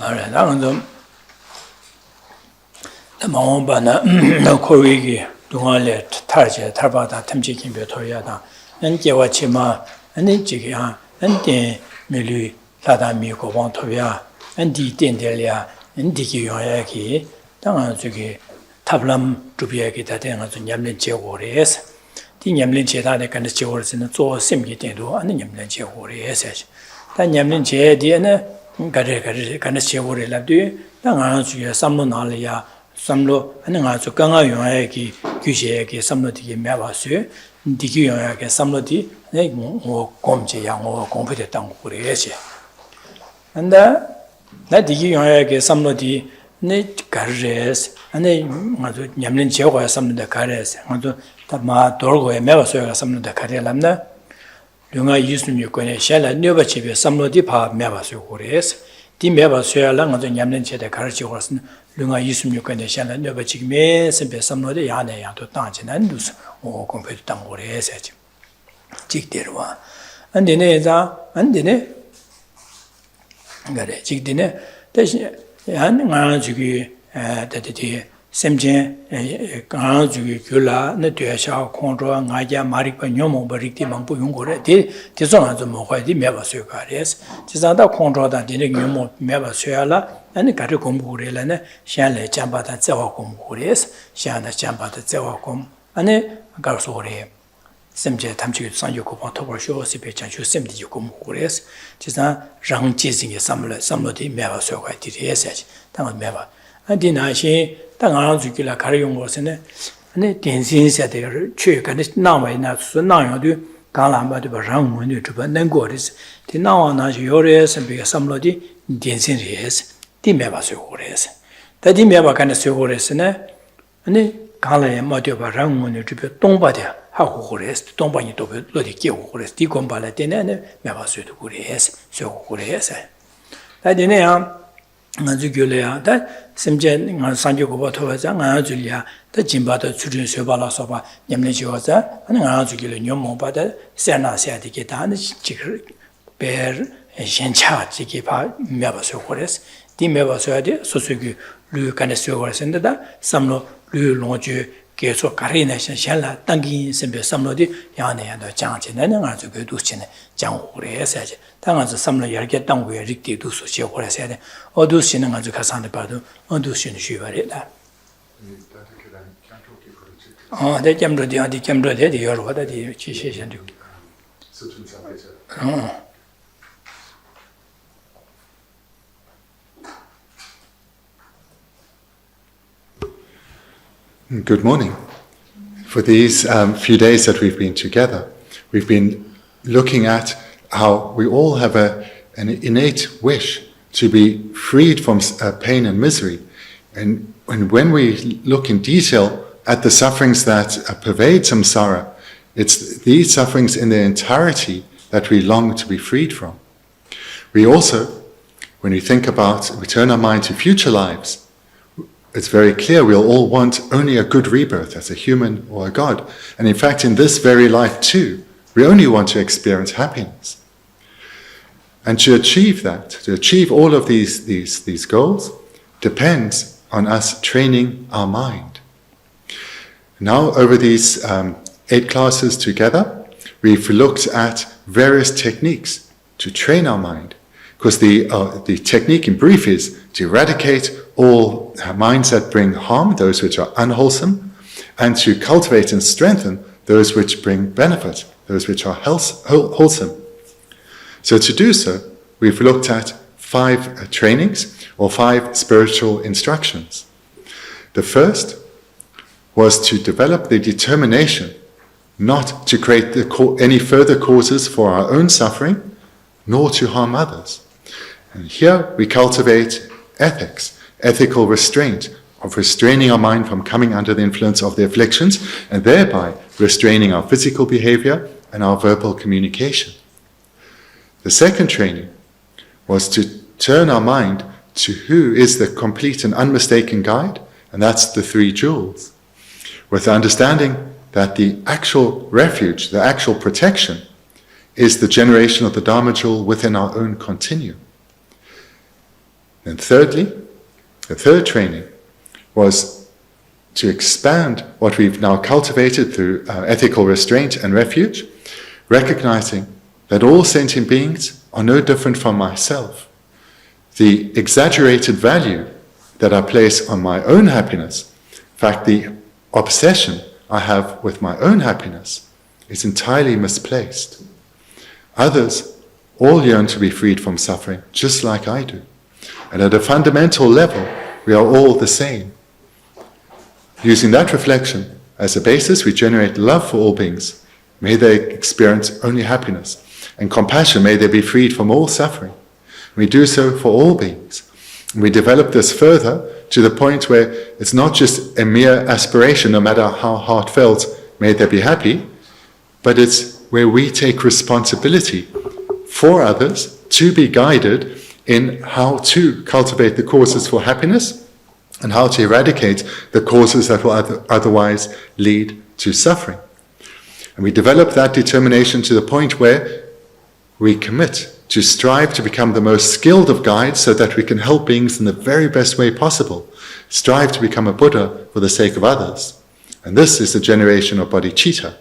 Alright, Mahombana, no Korigi, Dungalet, Tarja, Tarbata, Temjikin Betoriada, and Gewachima, and Nijigia, and then Milu, Ladamiko, Wantovia, and Di Dendelia, and Diki Yoyaki, Dangazuki, Tablam, Dubiaki, Tatana, Yamlin Chewores, the Yamlin Cheta, the kind of Chewers in the Zoo, Simki Tendo, and the Yamlin Chewores. Then Yamlin Che, Diana, Gare, kind of Chewore Labdu, Dangazu, Samlo Nalia. Samlo, and then also Ganga Yaki, Geshe, Samloti, Mavasu, Diki Yaki, Samloti, they more Comche, young or competent Tangureshe. And that Diki Yaki, Samloti, Net Carres, and they Yamlin Chewa, some of the Carres, and to Tama Dorgo, and Mavasu, some of the Carelamna. Lunga used to Mukone Shell, and never chip, Samloti Pa, Mavasu, Gores. Di meba suya la nga zo nyamlen che de karachi horsen lunga yisum yukane shan ne ba chigme sembe samlo de yane yang to tang chen an dus o kompe tang gore se chi chig derwa andine za andine ngare chig dine de yan nga jugi de semjen nga jugi gyula ne de sha khondro nga ja marikpa nyomo barikti mangpu yung gore de so nga zo mo khwa di meba suya ka res ji za da khondro da de nyomo meba suya la ani ka ri kom gore la ne shan le chamba da zewa kom gore shan na chamba da zewa kom ani ga so gore semje tamchi sang yu ko pa to bo sho si pe chan shu sem di kom gore ji za rang ji sing ye samlo di meba suya ka di res ta meba ani na shi当主给了开用过现在，那典型下的去跟那那位那是那样的，刚来嘛对吧？让我们的这边能过的是，的那往那是有的是比较什么的典型的是，地面吧水果的是，但地面吧看的水果的是呢，那刚来嘛对吧？让我们的这边东北的还火的是，东北人都被落的结火的是，地广把来的呢面吧水的果的是，水果的是，但的那样。我就觉得呀，但甚至我上去过把头发在我这里啊，他金把的出去水把老说吧，你们就在，我就觉得牛毛把的山那山的给他那这个别先掐这个把没把水过来是，第没把水的，所以个驴干的水过来是的的，什么驴龙就给做咖喱呢，先来当今身边什么的，样那样的讲起来，我就给都起来讲过来噻去。当然是什么也给当过也是地都是学过来噻的，我都是那个就看上的巴都，我都是学过来的。哦，在讲着的，讲着的，有罗的的去学学的。嗯。Good morning. For these few days that we've been together, we've been looking at how we all have an innate wish to be freed from pain and misery. And when we look in detail at the sufferings that pervade samsara, it's these sufferings in their entirety that we long to be freed from. We also, when we think about, we turn our mind to future lives, it's very clear we'll all want only a good rebirth as a human or a god. And in fact, in this very life too, we only want to experience happiness. And to achieve that, to achieve all of these goals, depends on us training our mind. Now, over these 8 classes together, we've looked at various techniques to train our mind. Because the technique in brief is to eradicate all minds that bring harm, those which are unwholesome, and to cultivate and strengthen those which bring benefit, those which are wholesome. So to do so, we've looked at 5 trainings or 5 spiritual instructions. The first was to develop the determination not to create any further causes for our own suffering, nor to harm others. And here we cultivate ethics, ethical restraint, of restraining our mind from coming under the influence of the afflictions, and thereby restraining our physical behavior and our verbal communication. The second training was to turn our mind to who is the complete and unmistaken guide, and that's the 3 jewels, with the understanding that the actual refuge, the actual protection, is the generation of the Dharma jewel within our own continuum. And thirdly, the third training was to expand what we've now cultivated through ethical restraint and refuge, recognizing that all sentient beings are no different from myself. The exaggerated value that I place on my own happiness, in fact, the obsession I have with my own happiness, is entirely misplaced. Others all yearn to be freed from suffering, just like I do. And at a fundamental level, we are all the same. Using that reflection as a basis, we generate love for all beings. May they experience only happiness. And compassion, may they be freed from all suffering. We do so for all beings. And we develop this further to the point where it's not just a mere aspiration, no matter how heartfelt, may they be happy, but it's where we take responsibility for others to be guided in how to cultivate the causes for happiness and how to eradicate the causes that will otherwise lead to suffering. And we develop that determination to the point where we commit to strive to become the most skilled of guides so that we can help beings in the very best way possible. Strive to become a Buddha for the sake of others. And this is the generation of bodhicitta.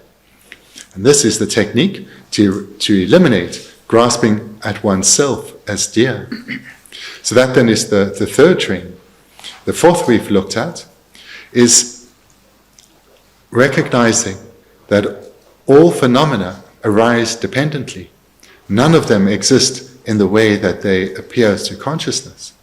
And this is the technique to eliminate grasping at oneself as dear. So that then is the third training. The fourth we've looked at is recognizing that all phenomena arise dependently. None of them exist in the way that they appear to consciousness.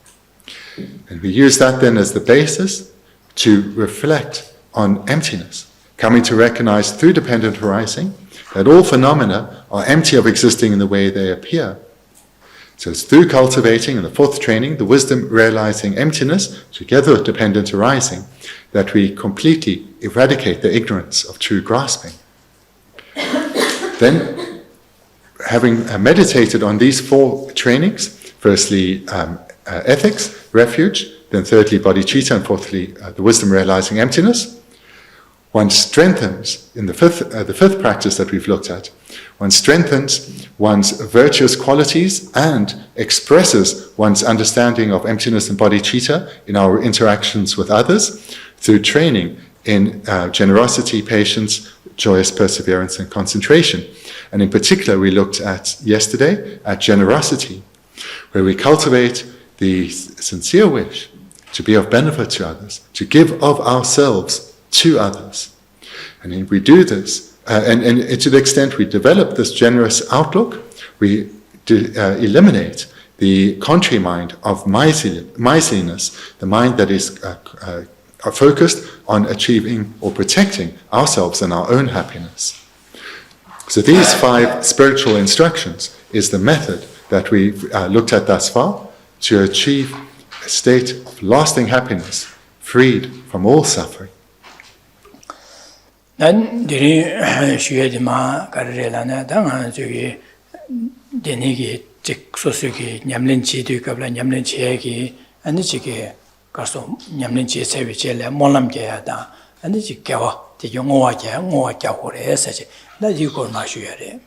And we use that then as the basis to reflect on emptiness, coming to recognize through dependent arising that all phenomena are empty of existing in the way they appear. So it's through cultivating, in the fourth training, the wisdom realizing emptiness, together with dependent arising, that we completely eradicate the ignorance of true grasping. Then, having meditated on these four trainings, firstly ethics, refuge, then thirdly bodhicitta, and fourthly the wisdom realizing emptiness, one strengthens, in the fifth practice that we've looked at, one strengthens one's virtuous qualities and expresses one's understanding of emptiness and bodhicitta in our interactions with others through training in generosity, patience, joyous perseverance, and concentration. And in particular, we looked at yesterday at generosity, where we cultivate the sincere wish to be of benefit to others, to give of ourselves to others. And if we do this, and to the extent we develop this generous outlook, we eliminate the contrary mind of miserliness, the mind that is focused on achieving or protecting ourselves and our own happiness. So these 5 spiritual instructions is the method that we've looked at thus far to achieve a state of lasting happiness, freed from all suffering. 난 들이 쉬어지마 가르래라나 당한 저기 되니기 즉 소수기 냠렌지도 갑라 냠렌지에기 아니 지게 가서 냠렌지 세비제래 몰람게야다 아니 지게와 지 용어와게 오래 해서지 나 이거 마셔야래.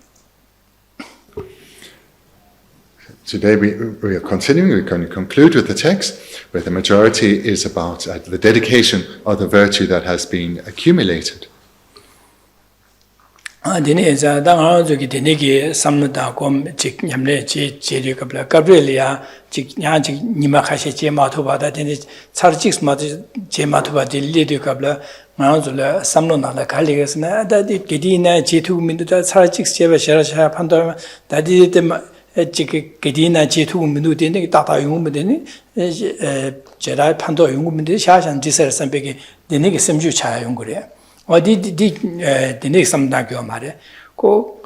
Today we are continuing, we're going to conclude with the text where the majority is about the dedication of the virtue that has been accumulated. Dine za dang 저기 되니기 삼는다 곰 직냠래 제리 갑라 가브리엘이야 직냐 직 니마카시 제마토 받아 되니 차르직스 마드 제마토 받이 리드 갑라 나오줄 삼로나라 갈리겠으나 다디 게디나 제투민도 차르직스 제바 샤라샤 판도 다디 직 게디나 제투민도 되니 다다 용문 되니 제라 판도 용문 되니 샤산 지서 선배기 되니기 심주 차 용 그래. 어디 디네 삼다교 말에 그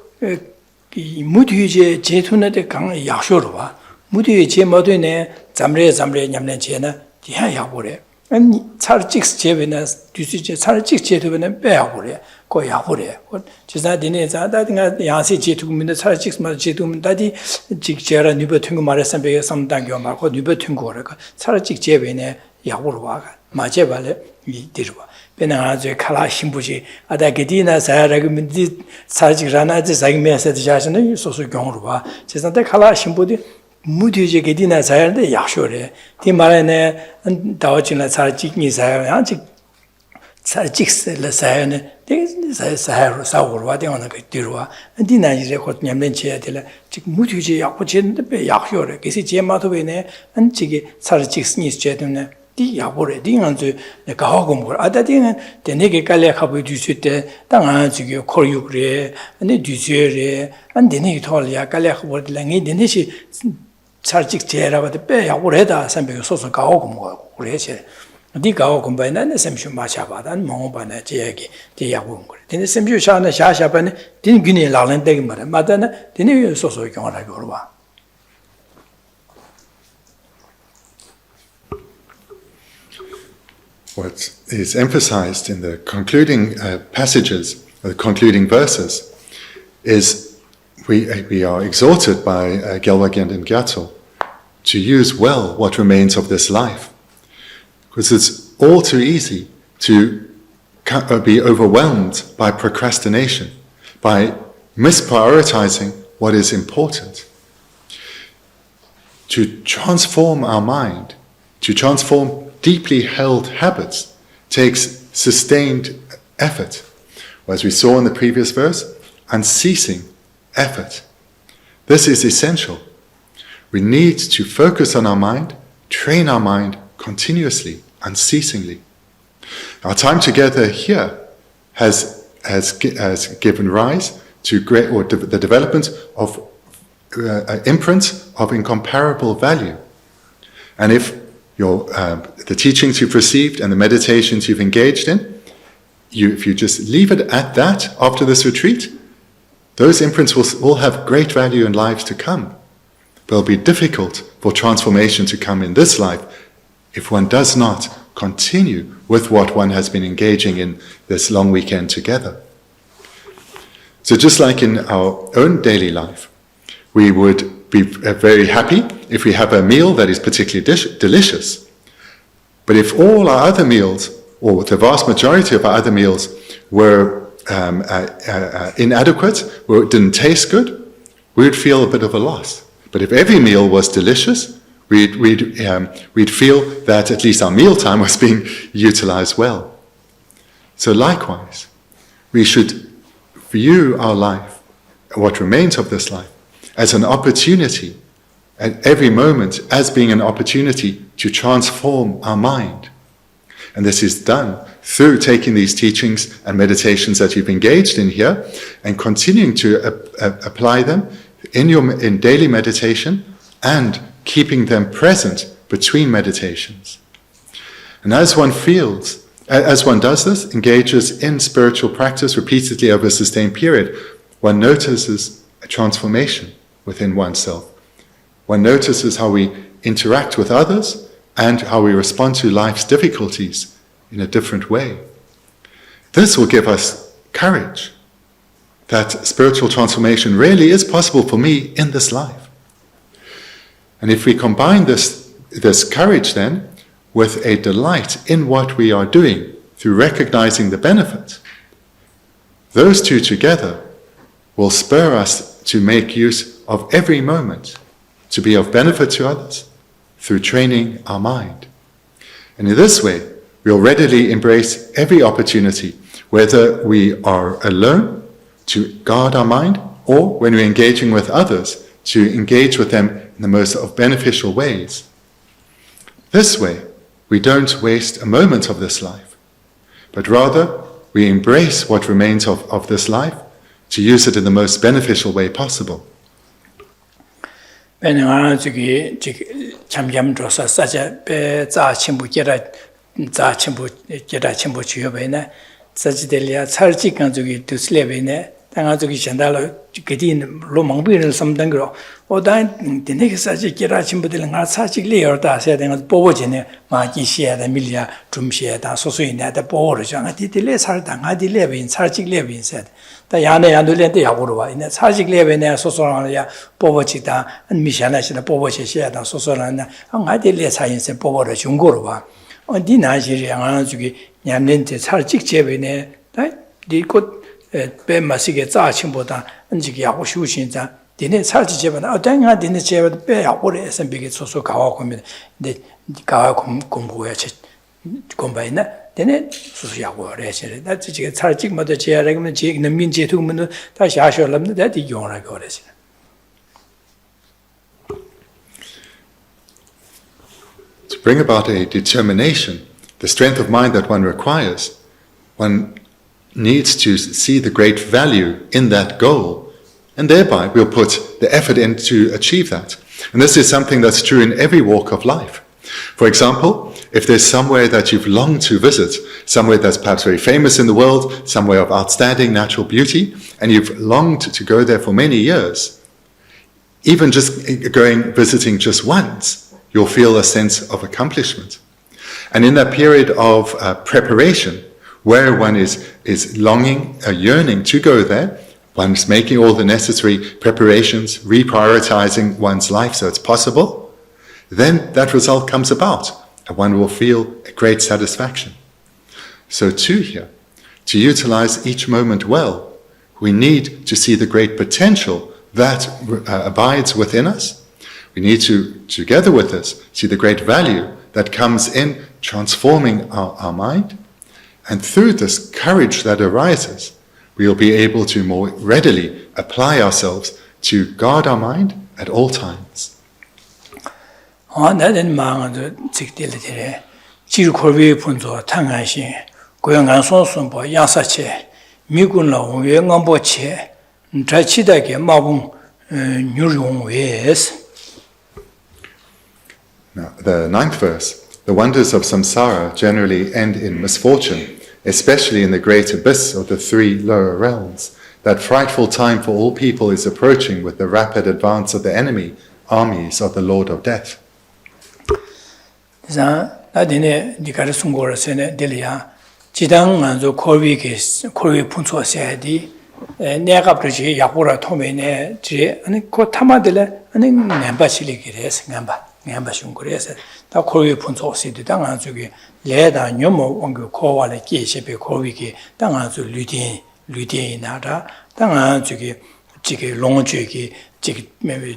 무디제 제투는데 강 약쇼로 봐 무디제 제모드네 잠레 냠내 제나 디야 약보래 아니 차르직스 제베나 뒤지제 차르직 제투는 빼야보래 고 약보래 지사 디네 자다가 야세 제투민데 차르직스 마 제투민 다디 직제라 니버 튕고 말했으면 베게 삼다교 말고 니버 튕고라 차르직 제베네 약보로 와가 맞제 발에 이 디르와 베나아제 칼라 신부지 아다게디나 사라그민디 사직라나지 자기메세드 자신은 소소 경으로 봐. 제산데 칼라 신부디 무디제 게디나 사야데 약쇼래 디 말에네 다오진라 사직니 사야 아직 사직스라 사야네 데 사야로 사고로 되는 그 뒤로와 디나지레 곧 냠는 지야들 즉 무디제 약고진데 배 약쇼래 그래서 제마도베네 안지게 사직스니 제도네 디 야보래 딩한테 내가 하고 뭘 아다딩은 내게 깔래하고 뒤수때 땅아 지게 코유그래 근데 뒤수래 안 되네 돌이야 깔래하고 버들랑이 되네시 살직 제라바데 빼 야보래다 선배 소소 가고 뭐 그래서 디 가고 공부에는 샘슈 마샤바단 몽바나 제기 디 야고 그래 근데 샘슈 샤나 샤샤바네 디 gün이 라는데 말아 마다나 되네 소소 경험하고 그러봐 What is emphasized in the concluding passages, the concluding verses, is we are exhorted by Gendün Gyatso to use well what remains of this life. Because it's all too easy to be overwhelmed by procrastination, by misprioritizing what is important. To transform our mind, to transform deeply held habits takes sustained effort. Or as we saw in the previous verse, unceasing effort. This is essential. We need to focus on our mind, train our mind continuously, unceasingly. Our time together here has given rise to the development of imprints of incomparable value. And if the teachings you've received and the meditations you've engaged in, if you just leave it at that after this retreat, those imprints will have great value in lives to come. But it'll be difficult for transformation to come in this life if one does not continue with what one has been engaging in this long weekend together. So just like in our own daily life, we would be very happy if we have a meal that is particularly delicious. But if all our other meals, or the vast majority of our other meals, were inadequate, or didn't taste good, we would feel a bit of a loss. But if every meal was delicious, we'd feel that at least our mealtime was being utilized well. So likewise, we should view our life, what remains of this life, as an opportunity, at every moment as being an opportunity to transform our mind. And this is done through taking these teachings and meditations that you've engaged in here and continuing to apply them in daily meditation and keeping them present between meditations. And as one does this, engages in spiritual practice repeatedly over a sustained period, one notices a transformation within oneself. One notices how we interact with others and how we respond to life's difficulties in a different way. This will give us courage that spiritual transformation really is possible for me in this life. And if we combine this courage then with a delight in what we are doing through recognizing the benefit, those two together will spur us to make use of every moment to be of benefit to others through training our mind. And in this way, we'll readily embrace every opportunity, whether we are alone to guard our mind or when we're engaging with others to engage with them in the most beneficial ways. This way, we don't waste a moment of this life, but rather we embrace what remains of this life to use it in the most beneficial way possible. Bendigo 저기 참견 조사 사자 배자 친구 계라 자 친구 계라 친구 주요배네 사지델리아 살직간 저기 두슬레배네 당아 저기 전달로 그디 로망비를 섬던 거 오단 되게 사지 계라 친구들 나 사직 레어다 해야 되는 보고지네 마기시에다 밀리아 좀시에다 소소이네다 보고를 정아 디딜레 살당 아딜레빈 살직 레빈세 다 야네 안들레데 야고로 와 이네 사직 레빈에 소소라야 보고지다 미샤나시다 보고시시에다 소소라나 아딜레 사인세 보고를 중고로 와 어디 나시리 안 주기 냠렌데 살직 제베네 다 디곧 배마시게 자친보다 언지기 하고 쉬우신자 Dine 살지 제발 어떤가 dine 제발 빼야 오래 SMB게 소소 가와 고면 근데 가와 공부야 제 공부이나 dine 소소 야고 그래서 나 지금 살지 뭐도 제야 그러면 제 민제 두면 다시 하셔라면 다디 용라 그래서 To bring about a determination, the strength of mind that one requires, one needs to see the great value in that goal, and thereby we'll put the effort in to achieve that. And this is something that's true in every walk of life. For example, if there's somewhere that you've longed to visit, somewhere that's perhaps very famous in the world, somewhere of outstanding natural beauty, and you've longed to go there for many years, even just visiting just once, you'll feel a sense of accomplishment. And in that period of preparation, where one is longing, yearning to go there, one's making all the necessary preparations, reprioritizing one's life so it's possible, then that result comes about, and one will feel a great satisfaction. So too here, to utilize each moment well, we need to see the great potential that abides within us. We need to, together with this, see the great value that comes in transforming our mind. And through this courage that arises, we will be able to more readily apply ourselves to guard our mind at all times. 나는 마음을 직딜들에 지르코비 분조 탕한신 고영간 손손보 양사체 미군로 외강보체 자치다게 마봉 뉴용외스. Now, the 9th verse, the wonders of samsara generally end in misfortune, especially in the great abyss of the 3 lower realms. That frightful time for all people is approaching with the rapid advance of the enemy, armies of the Lord of Death. 나디네 니가르 숨고르세네 델리아 지당 안조 코르비 분초세디 내가 그러지 약보라 토메네 지 아니 고 타마들레 아니 nem바실리기레스 nem바슌 그래서 다 코르비 분초세디 당한 저기 레다 녀모 원고 코와레 계시베 코르비기 당한 저 류디나다 당한 저기 지게 롱주기 지게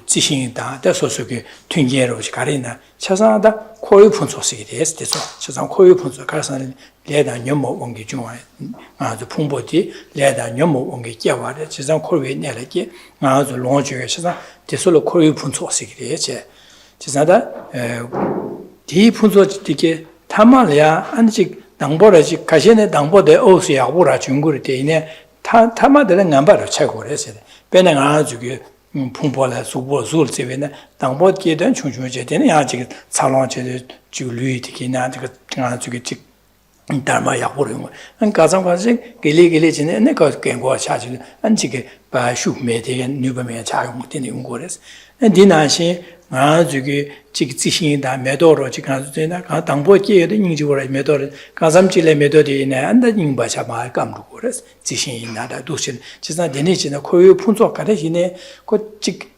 지신이다 대소속이 튕겨로시 가리나 차상하다 코의 분소식이 됐어 차상 코의 분소 가서는 레다 녀모 원기 중앙 아주 풍보디 레다 녀모 원기 깨와래 차상 코의 내려게 아주 롱주기 차상 대소로 코의 분소식이 되지 차상다 디 분소지게 타말이야 안직 당보라지 가시네 당보대 오스야 오라 중국에 되네 타마들은 남바로 차고 그랬어요. 배는 아주게 풍보라 수보 술제베나 당보게 된 중중제 되는 아직 살롱제 줄류이기나 그 아주게 직 달마 약보는 거. 한 가상관식 길리길리지네 내가 견고 차지 안지게 바슈메데 뉴베메 차용 되는 거랬어. 디나시 아주게 직지신이다 매도로 지금 되나 당보기에도 인지고라 매도를 가삼질에 매도되네 안다 인바샤 말 감도 그래서 지신이 나다 도신 지사 되네지나 코요 분석 가르치네 그직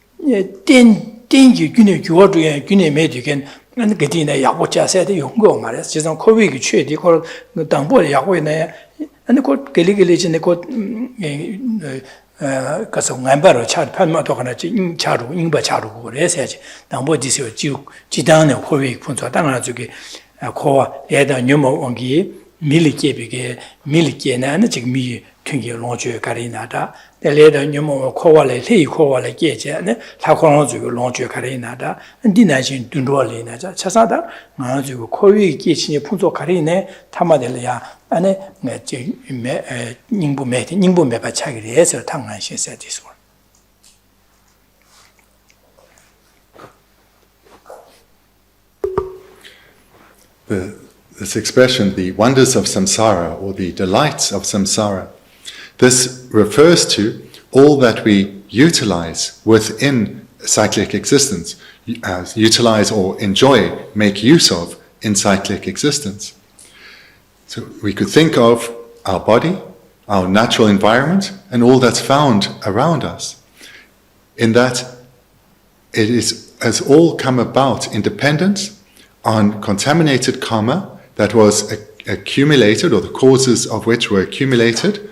땡땡이 균에 교도에 균에 매디겐 안 그디네 야고자세도 용거 말이야 지사 코위기 최디 그 당보에 야고네 아니 그 길리길리지네 그 가서 엠바로 차 판마도 하나 차로 인바 차로 그래서지 당보지서 지단의 코위 분석 당하나 저기 코와 얘다 녀모 원기 밀리게비게 밀리게나는 지금 미 튕겨 롱주 가리나다 내래다 녀모 코와래 리 코와래 게제네 타코롱 주고 롱주 가리나다 디나신 둔도리나자 차사다 아주 코위 게신이 분석 가리네 타마들이야 안에 내지 닝부메 바차기를 해서 당한시 세디스. This expression, the wonders of samsara or the delights of samsara, this refers to all that we utilize within cyclic existence, utilize or enjoy, make use of in cyclic existence. So we could think of our body, our natural environment, and all that's found around us, in that it has all come about in dependence on contaminated karma that was accumulated, or the causes of which were accumulated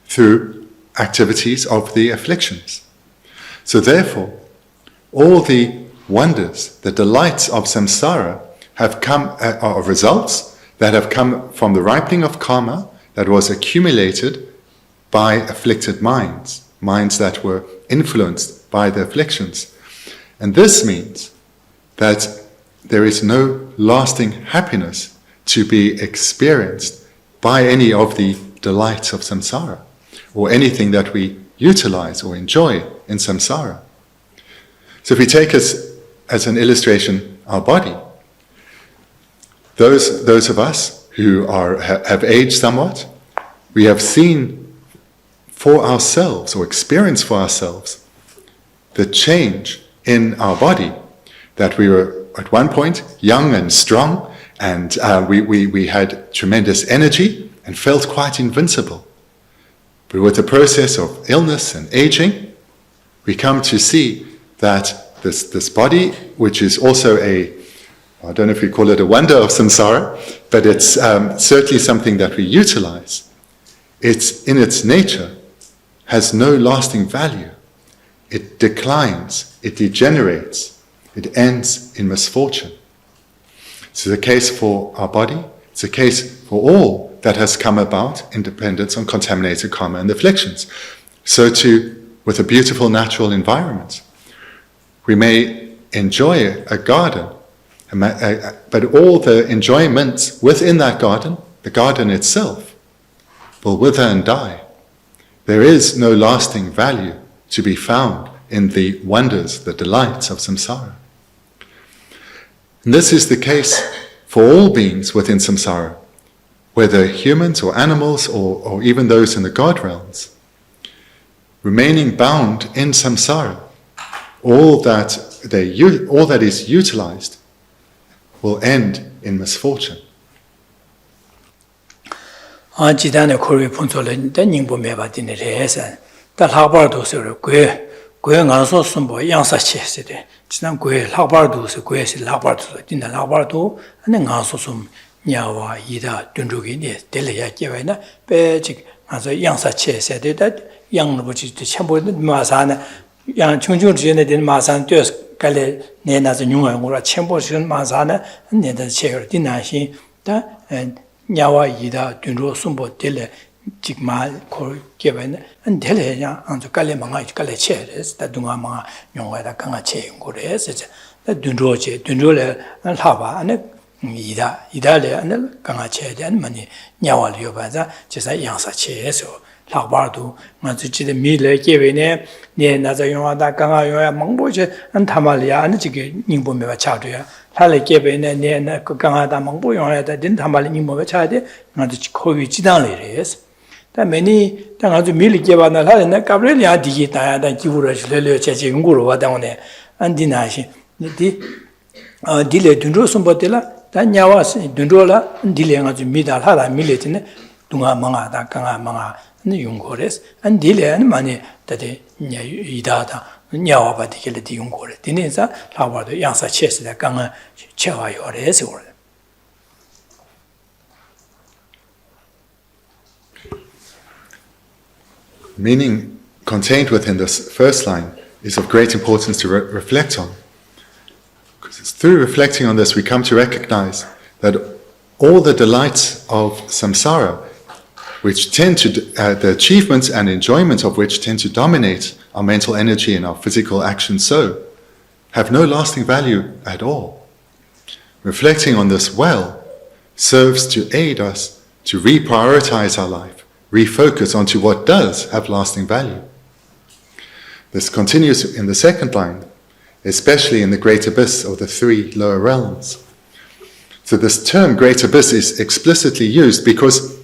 through activities of the afflictions. So therefore, all the wonders, the delights of samsara have come, are results that have come from the ripening of karma that was accumulated by afflicted minds, minds that were influenced by the afflictions. And this means that there is no lasting happiness to be experienced by any of the delights of samsara, or anything that we utilize or enjoy in samsara. So if we take as an illustration our body, those of us who have aged somewhat, we have seen for ourselves or experienced for ourselves the change in our body, that we were at one point young and strong, and we had tremendous energy and felt quite invincible. But with the process of illness and aging, we come to see that this body, which is also I don't know if we call it a wonder of samsara, but it's certainly something that we utilize. It's in its nature has no lasting value. It declines, it degenerates, it ends in misfortune. It's the case for our body, it's the case for all that has come about in dependence on contaminated karma and afflictions. So too, with a beautiful natural environment. We may enjoy a garden, but all the enjoyments within that garden, the garden itself, will wither and die. There is no lasting value to be found in the wonders, the delights of samsara. And this is the case for all beings within samsara, whether humans or animals or even those in the God realms. Remaining bound in samsara, all that is utilized will end in misfortune. Jidane Kori Punzole, the Ningbo Meba in the Resan, the Labardo Sir, going also Sumbo, Yansa Cheside, Chinam Gue, Labardo, Gues, Labardo, in the Labardo, and then also some Nyawa, Ida, Dundrugi, Delia Givena, Bejik, as a Yansa Cheside, that young which is the Chamber Masana, young Chunjun in Masan, Dus, Gale, Nena, the new one, or a Chamber Masana, and then the chair, Dinashi, and Nyawa Ida, Dundro Sumbo, Dele, Jigma, Kor Given, and Delia, and the Kalemanga, Kalecheres, that Dungama, Yonga, Kangache, Gores, the Dundroche, Dundrole, and Hava, and Ida, Idale, and Kangache, and Mani, Nyawa Liobaza, just a Yansa Cheso, Labardo, Mazuchi, the Mille, Givene, near Nazayonga, Kanga, Mongboche, and Tamalia, and Jig, Nimbumeva Chadia. Hale Geben and Gangada Mongboyon that didn't have any more child, not the Kovic down is. That many Tangazu Milli gave on the Hana Gabriela Digita and Gurus, Lele Chachinguru down there, and Dinashi. Dile Dundrosum Botella, Tanyawas, Dundrola, and Dilang as Midal Hala Militin, Dunga Manga, Kanga Manga, and the Yungores, and Dile and money that Idata. Nyawa particularly the Yungore. Dinisa, how the Yansa chest that Ganga Chewa or Esor. Meaning contained within this first line is of great importance to reflect on. Because it's through reflecting on this we come to recognize that all the delights of samsara, which tend to, the achievements and enjoyments of which tend to dominate our mental energy and our physical action have no lasting value at all. Reflecting on this well serves to aid us to reprioritize our life, refocus onto what does have lasting value. This continues in the second line, especially in the great abyss of the three lower realms. So this term great abyss is explicitly used because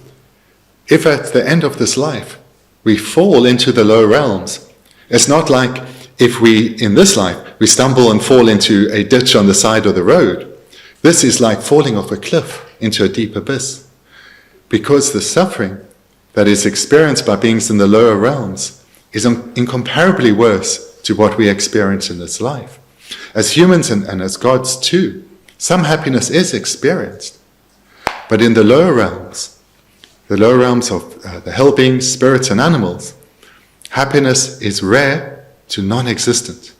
if at the end of this life we fall into the lower realms, it's not like if in this life, we stumble and fall into a ditch on the side of the road. This is like falling off a cliff into a deep abyss. Because the suffering that is experienced by beings in the lower realms is incomparably worse to what we experience in this life. As humans and as gods too, some happiness is experienced. But in the lower realms of the hell beings, spirits and animals, happiness is rare to non-existent.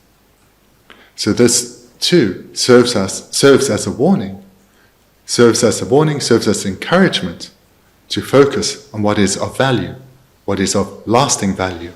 So this too serves as a warning, serves as encouragement to focus on what is of value, what is of lasting value.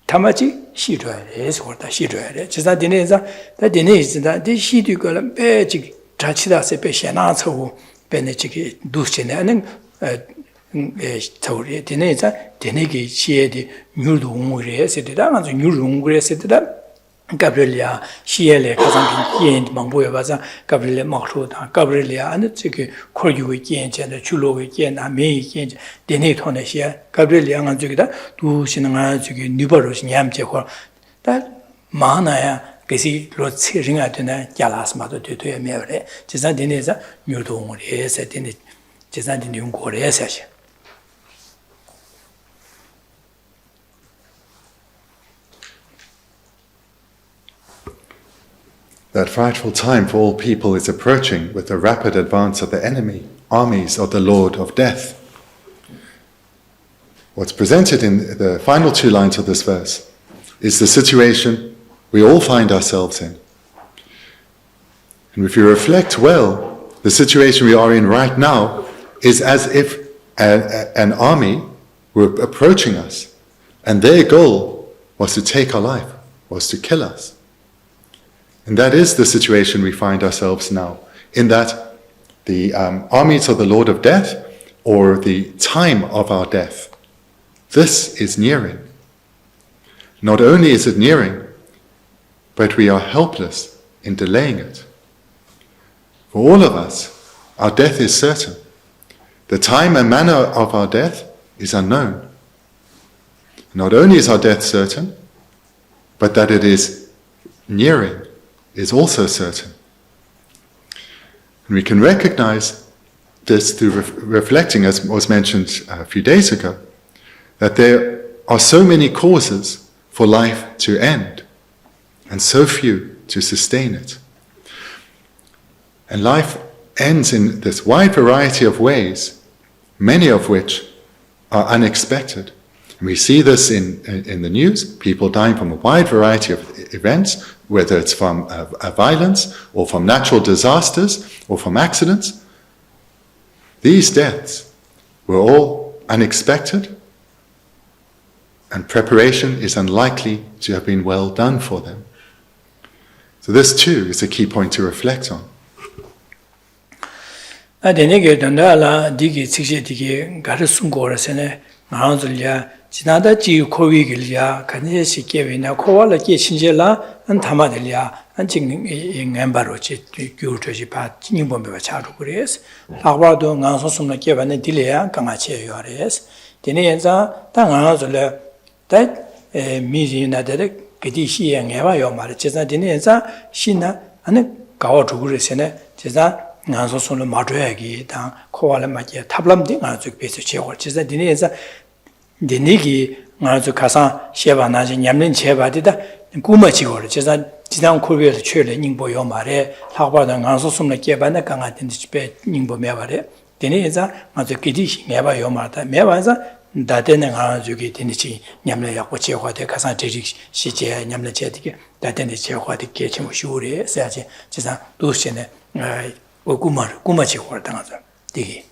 Tamaji shidwares or the shidware. Just dineza, that dinez that the shidugal beji trachida sepeshana so benechiki dushin Tori dineza, denegi shiedi nudu umure said that nudu umure said that Gabrielia, Shiele, Kazan, Yen, Mamboya Baza, Gabriele Makruda, Gabrielia, and the Tiki, Koryu again, and the Chulo again, and me again, the Natona here, Gabrielia and Zugida, do Sinanga, Nubarus, Yamte, that Manaya, Gesi, Lord Siring at Yalas Mother to a mere, Chesandineza, Nudu, yes, at in it, Chesandin Korea session. That frightful time for all people is approaching with the rapid advance of the enemy, armies of the Lord of Death. What's presented in the final two lines of this verse is the situation we all find ourselves in. And if you reflect well, the situation we are in right now is as if an army were approaching us, and their goal was to take our life, was to kill us. And that is the situation we find ourselves now, in that the armies of the Lord of Death, or the time of our death, this is nearing. Not only is it nearing, but we are helpless in delaying it. For all of us, our death is certain. The time and manner of our death is unknown. Not only is our death certain, but that it is nearing is also certain. And we can recognize this through reflecting, as was mentioned a few days ago, that there are so many causes for life to end, and so few to sustain it. And life ends in this wide variety of ways, many of which are unexpected. And we see this in the news, people dying from a wide variety of events, whether it's from violence, or from natural disasters, or from accidents. These deaths were all unexpected, and preparation is unlikely to have been well done for them. So this too is a key point to reflect on. 지나다 지 코위길이야 간제시 개위나 코와라 게 신젤라 안 담아들이야 안 지금 엠바로 지 교조지 바 진행범에 차로 그래서 하와도 나서숨나 개반에 딜이야 강아치 요아레스 되네자 당아서래 다 미지나데 그디시에 녀와요 말 제자 되네자 신나 안 가와 두그레세네 제자 나서숨나 마줘야기 당 코와라 마게 탑람딩 아주 베서 제고 제자 되네자 데니기 아주 가사 셰바나지 냠는 제바디다 구마치고를 제가 지난 코비에서 최래 닝보요 말에 학바당 안서 숨나 개반에 강한데 집에 닝보 매바래 데니자 아주 기디시 매바요 말다 매바자 다데는 아주기 데니치 냠는 약고 제화데 가사 제지 시제 냠는 제디게 다데네 제화데 개침 쇼레 세지 제가 도시네 구마치고를 당하자 되게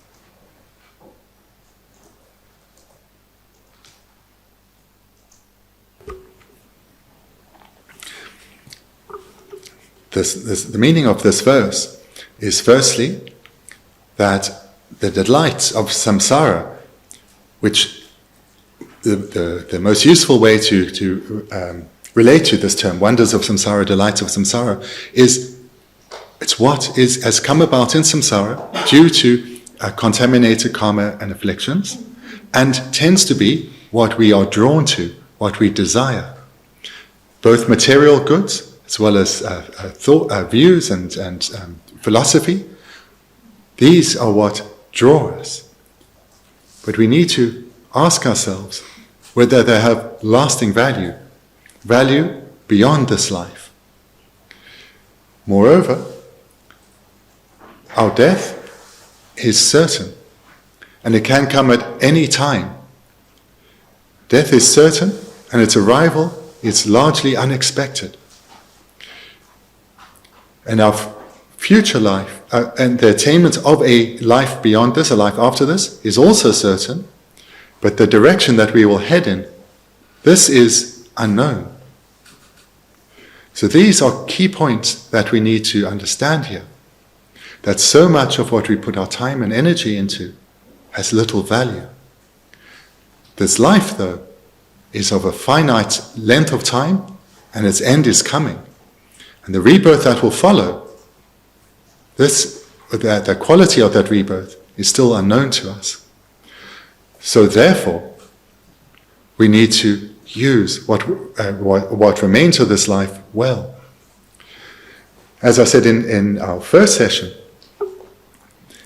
The meaning of this verse is firstly that the delights of samsara, which the most useful way to relate to this term, wonders of samsara, delights of samsara, it's what has come about in samsara due to contaminated karma and afflictions, and tends to be what we are drawn to, what we desire. Both material goods as well as views and philosophy, these are what draw us. But we need to ask ourselves whether they have lasting value beyond this life. Moreover, our death is certain, and it can come at any time. Death is certain, and its arrival is largely unexpected. And our future life, and the attainment of a life beyond this, a life after this, is also certain, but the direction that we will head in, this is unknown. So these are key points that we need to understand here. That so much of what we put our time and energy into has little value. This life, though, is of a finite length of time, and its end is coming. And the rebirth that will follow, the quality of that rebirth is still unknown to us. So therefore, we need to use what remains of this life well. As I said in our first session,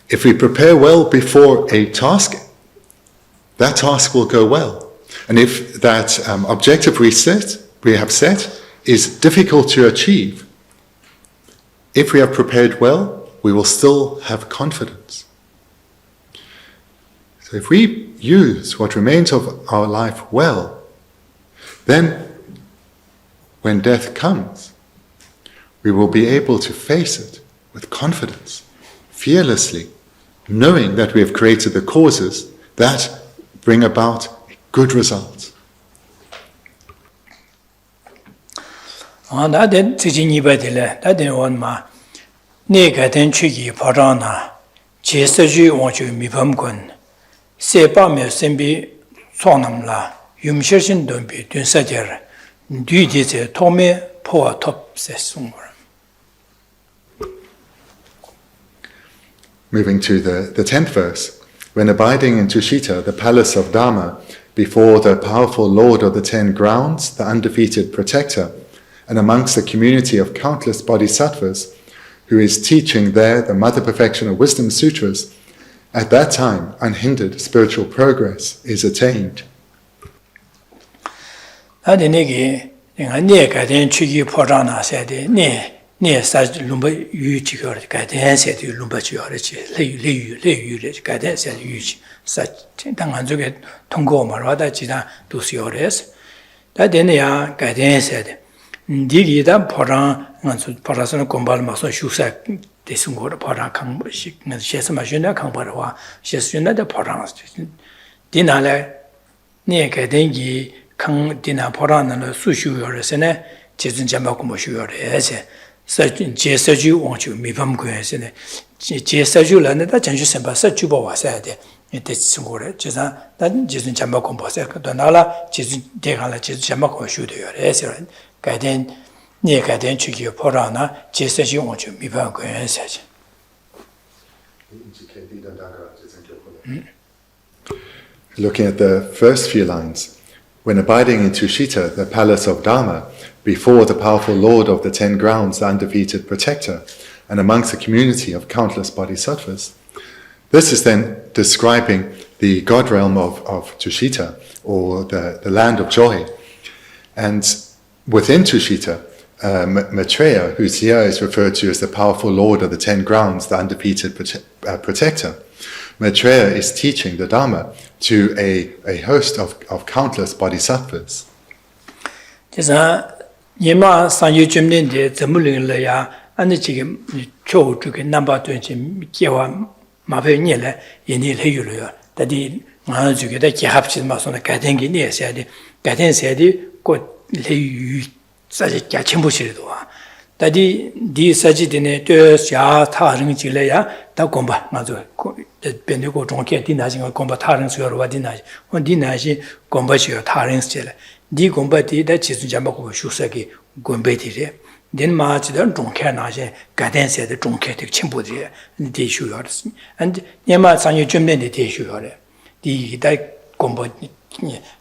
if we prepare well before a task, that task will go well. And if that objective we have set is difficult to achieve, if we have prepared well, we will still have confidence. So if we use what remains of our life well, then when death comes, we will be able to face it with confidence, fearlessly, knowing that we have created the causes that bring about a good result. Moving to the 10th verse. When abiding in Tushita, the palace of Dharma, before the powerful Lord of the 10 grounds, the undefeated protector, and amongst the community of countless bodhisattvas, who is teaching there the Mother Perfection of Wisdom Sutras, at that time unhindered spiritual progress is attained. Ne saj lumba yu chi gyor ka den se de lumba chi gyor chi le yu le ka den se yu chi sa dang an zoge 통고 말하다 지다 두시오레스 다 되네야 ka den se de 디기다 포랑 안수 포라서는 공부를 마서 슈사 대승 거를 포랑 강식 네 셰스 마신다 강바와 셰스는데 포랑 디나래 네 가dengi 강 디나 포랑은 수슈요레스네 제준 잠바고 모슈요레스 제서주 원주 미밤 거에서네 제서주라는데 전주 선바서 주보 왔어야 돼. 이때 친구를 제가 난 제준 잠바 공부해서 또 나라 제준 대가라 제준 잠바 공부해요. 그래서 가된 네 가된 주기 포라나 제서주 원주 미밤 거에서 Looking at the first few lines, when abiding in Tushita, the palace of Dharma, before the powerful Lord of the 10 grounds, the undefeated protector, and amongst the community of countless bodhisattvas. This is then describing the God realm of Tushita, or the land of joy. And within Tushita, Maitreya, who's here is referred to as the powerful Lord of the 10 grounds, the undefeated protector. Maitreya is teaching the Dharma to a host of countless bodhisattvas. Yema sanyu jumninde zamulin ya ane 지금 초 저게 넘버 20 기와 마베 니래 이니 해유려 다디 나 저게다 기합치 마서나 가den기 니에서야디 가den세디 곧 해유 사지 갸침부시도 와 다디 디 사지드네 tö야 타릉 지래야 다 공바 맞아 bendigo 종께 디나진 공바 타릉 수여로 와디나지 원 디나지 공바시여 타릉 지래 디 공부디 다 지수 잠바고 슈사기 공부디래 된 마치던 종캐나제 가덴세의 종캐의 친구들이 대슈요르스 and 예마 상유 좀된데 대슈요래 디다 공부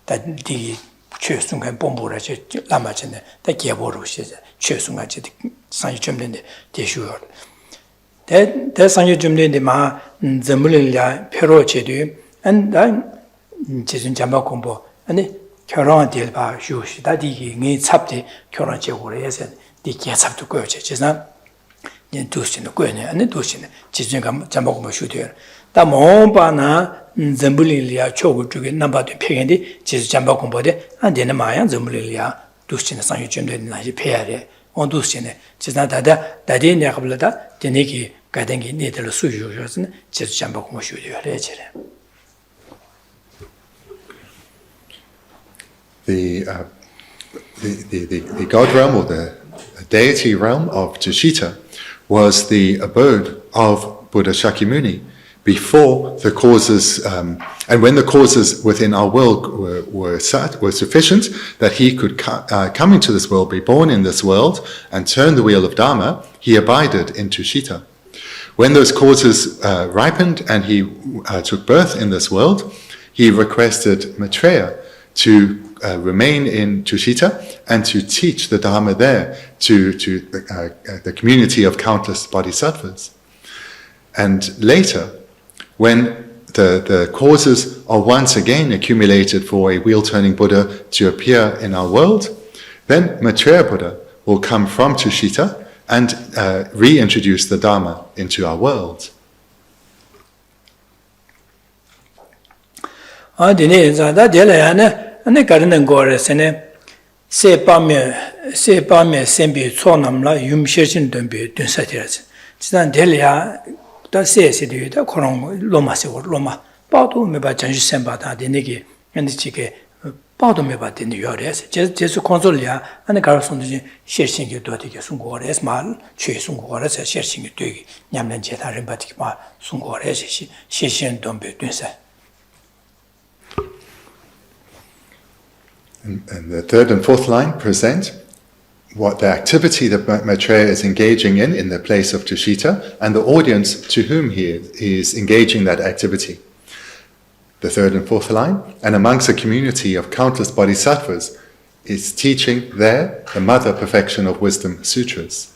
다디 최순간 본부라서 라마전에 다 개보로 시제 최순간지 상유 좀된데 대슈요래 대 상유 좀된데 마 점물이야 표로체도 and 지수 잠바 공부 아니 결혼한테 봐 휴시다 디기 네 찹디 결혼 제고를 해서 디 개삽도 거지 지난 년 두신의 거네 아니 두신의 지진감 잠보고 뭐 슈디어 다 몸바나 점불리야 초고 쪽에 남바도 평인데 지수 잠보고 보데 안 되는 마야 점불리야 두신의 상유 좀 되는 날이 폐야래 온 두신의 지난 다디 내가블다 되니기 가dengi 네들 수주여서는 지수 잠보고 뭐 슈디어 해지래 The God realm or the deity realm of Tushita was the abode of Buddha Shakyamuni before the causes, and when the causes within our world were sufficient that he could come into this world, be born in this world, and turn the wheel of Dharma, he abided in Tushita. When those causes ripened and he took birth in this world, he requested Maitreya to remain in Tushita and to teach the Dharma there to the community of countless bodhisattvas. And later, when the causes are once again accumulated for a wheel-turning Buddha to appear in our world, then Maitreya Buddha will come from Tushita and reintroduce the Dharma into our world. ane 가르는 거래서네 세밤에 sembi 초남라 юм셔진 덤비 된사티라지 지난 델리아 다 세세디다 코롱 로마세고 로마 빠도 메바 전시 셈바다 되네기 엔디치게 빠도 메바 되는 요래서 제수 콘솔이야 ane 가르선지 셰싱게 도되게 순고래서 말 최순고래서 셰싱게 되게 냠는 제다른 바티기 말 순고래서 셰신 덤비 된사 And the third and fourth line present what the activity that Maitreya is engaging in the place of Tushita, and the audience to whom he is engaging that activity. The third and fourth line, and amongst a community of countless bodhisattvas, is teaching there the mother perfection of wisdom sutras.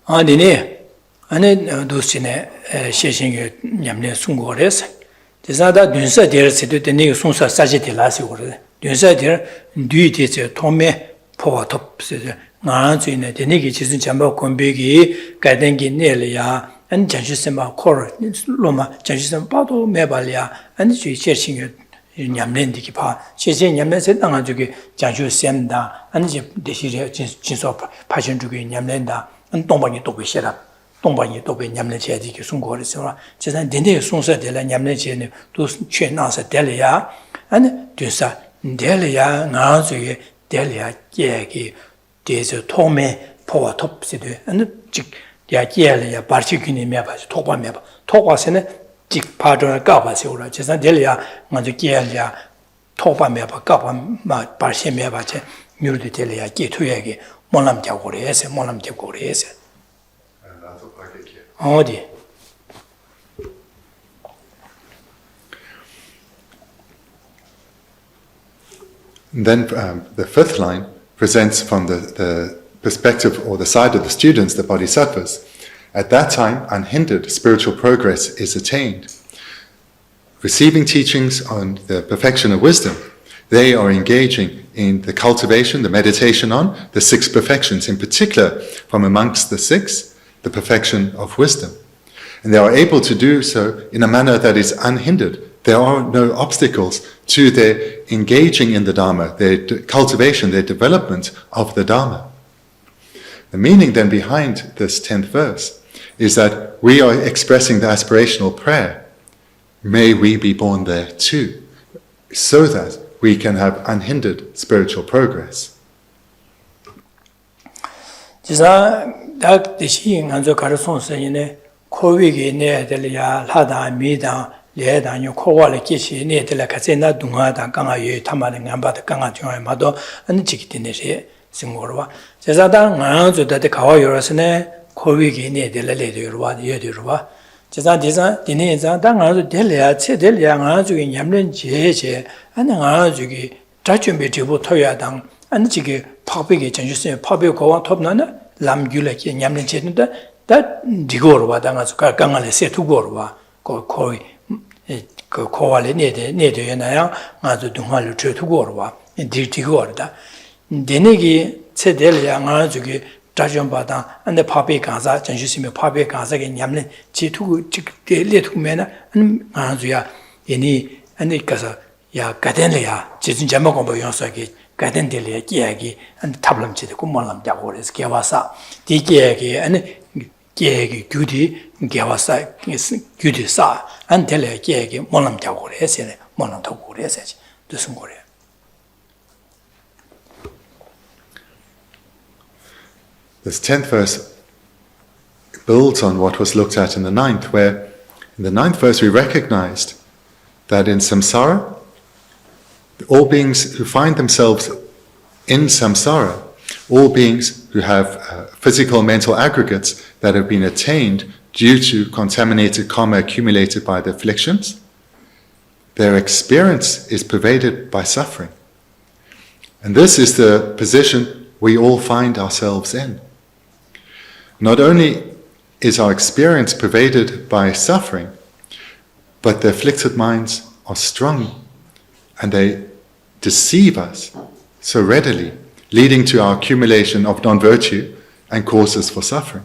아니네, 아니 도시네 시신이 냠네 순고래서. 제사다 둔사 데르세도 되네 송사 사제티 라시고래 둔사 데르 뒤에서 토메 포와 톱세 나한테네 되네기 지진 잠바 공백이 가dengi 내려야 안 장시스마 코르 로마 장시스마 빠도 매발이야 아니 주 셰싱이 냠nen디기 봐 셰신 냠nen세 당아주기 장시스엠다 아니 지 대시려 진소 파신주기 냠nen다 안 동방이 또 비셔라 동방이 또 냠내 제지기 송고르서 제산 된데 송서들라 냠내 제네 또 최나서 될이야 아니 뒤사 될이야 나중에 될이야 계기 대저 토메 포와 톱시도 아니 직야 계려야 바치기니 매봐 토바 매봐 토과세는 직 파도를 까봐세요라 제산 될이야 먼저 계려야 토바 매봐 까봐 마 바시 매봐체 뉴르디 될이야 계투에게 몰람자고래서 몰람자고래서 어디? Then the fifth line presents from the perspective or the side of the students, the bodhisattvas. At that time, unhindered spiritual progress is attained. Receiving teachings on the perfection of wisdom, they are engaging in the cultivation, the meditation on the six perfections, in particular from amongst the six, the perfection of wisdom. And they are able to do so in a manner that is unhindered. There are no obstacles to their engaging in the Dharma, their cultivation, their development of the Dharma. The meaning then behind this 10th verse is that we are expressing the aspirational prayer, may we be born there too, so that we can have unhindered spiritual progress. 딱 대신 안저 가르송서이네 코위게 내들이야 하다 미다 le da nyu ko wa le ki shi ne de la ka se na du nga da ka nga ye ta ma le ngam ba da ka nga jong ma do an chi ki de ne she sing wo wa je sa da nga zo da de ka wa yo ra se ne ko wi gi ne de la le de yo wa ye de yo wa je sa de sa de ne sa da nga zo de le ya che de le ya nga zo gi nyam len je je an nga zo gi da chun be de bo to ya dang an chi gi pa be ge chen ju se pa be ko wa top na na lam gyu la ki nyam len che da 다 디고로 와다가서 강강한에 세투고로 와 거의 그 코알에 내대나야 아주 동화를 쳐투고로 와 디고로다 데네기 체델야 아주기 자전바다 안데 파베 가자 전주시면 파베 가자게 냠는 지투고 레투면은 아주야 얘니 안데 가서 야 가덴래야 지진 제목은 뭐 용서하기 가덴들이야 기야기 안 탑람지도 꿈말람 자고 그래서 개와사 디기야기 아니 계획이 규디 개와사 규디사 안텔에 계획이 뭐람 자고 그래서 뭐람 타고 그래서 무슨 거래. This 10th verse builds on what was looked at in the 9th, where in the 9th verse we recognized that in samsara, all beings who find themselves in samsara, all beings who have physical mental aggregates that have been attained due to contaminated karma accumulated by the afflictions, their experience is pervaded by suffering. And this is the position we all find ourselves in. Not only is our experience pervaded by suffering, but the afflicted minds are strong and they deceive us so readily, leading to our accumulation of non-virtue and causes for suffering.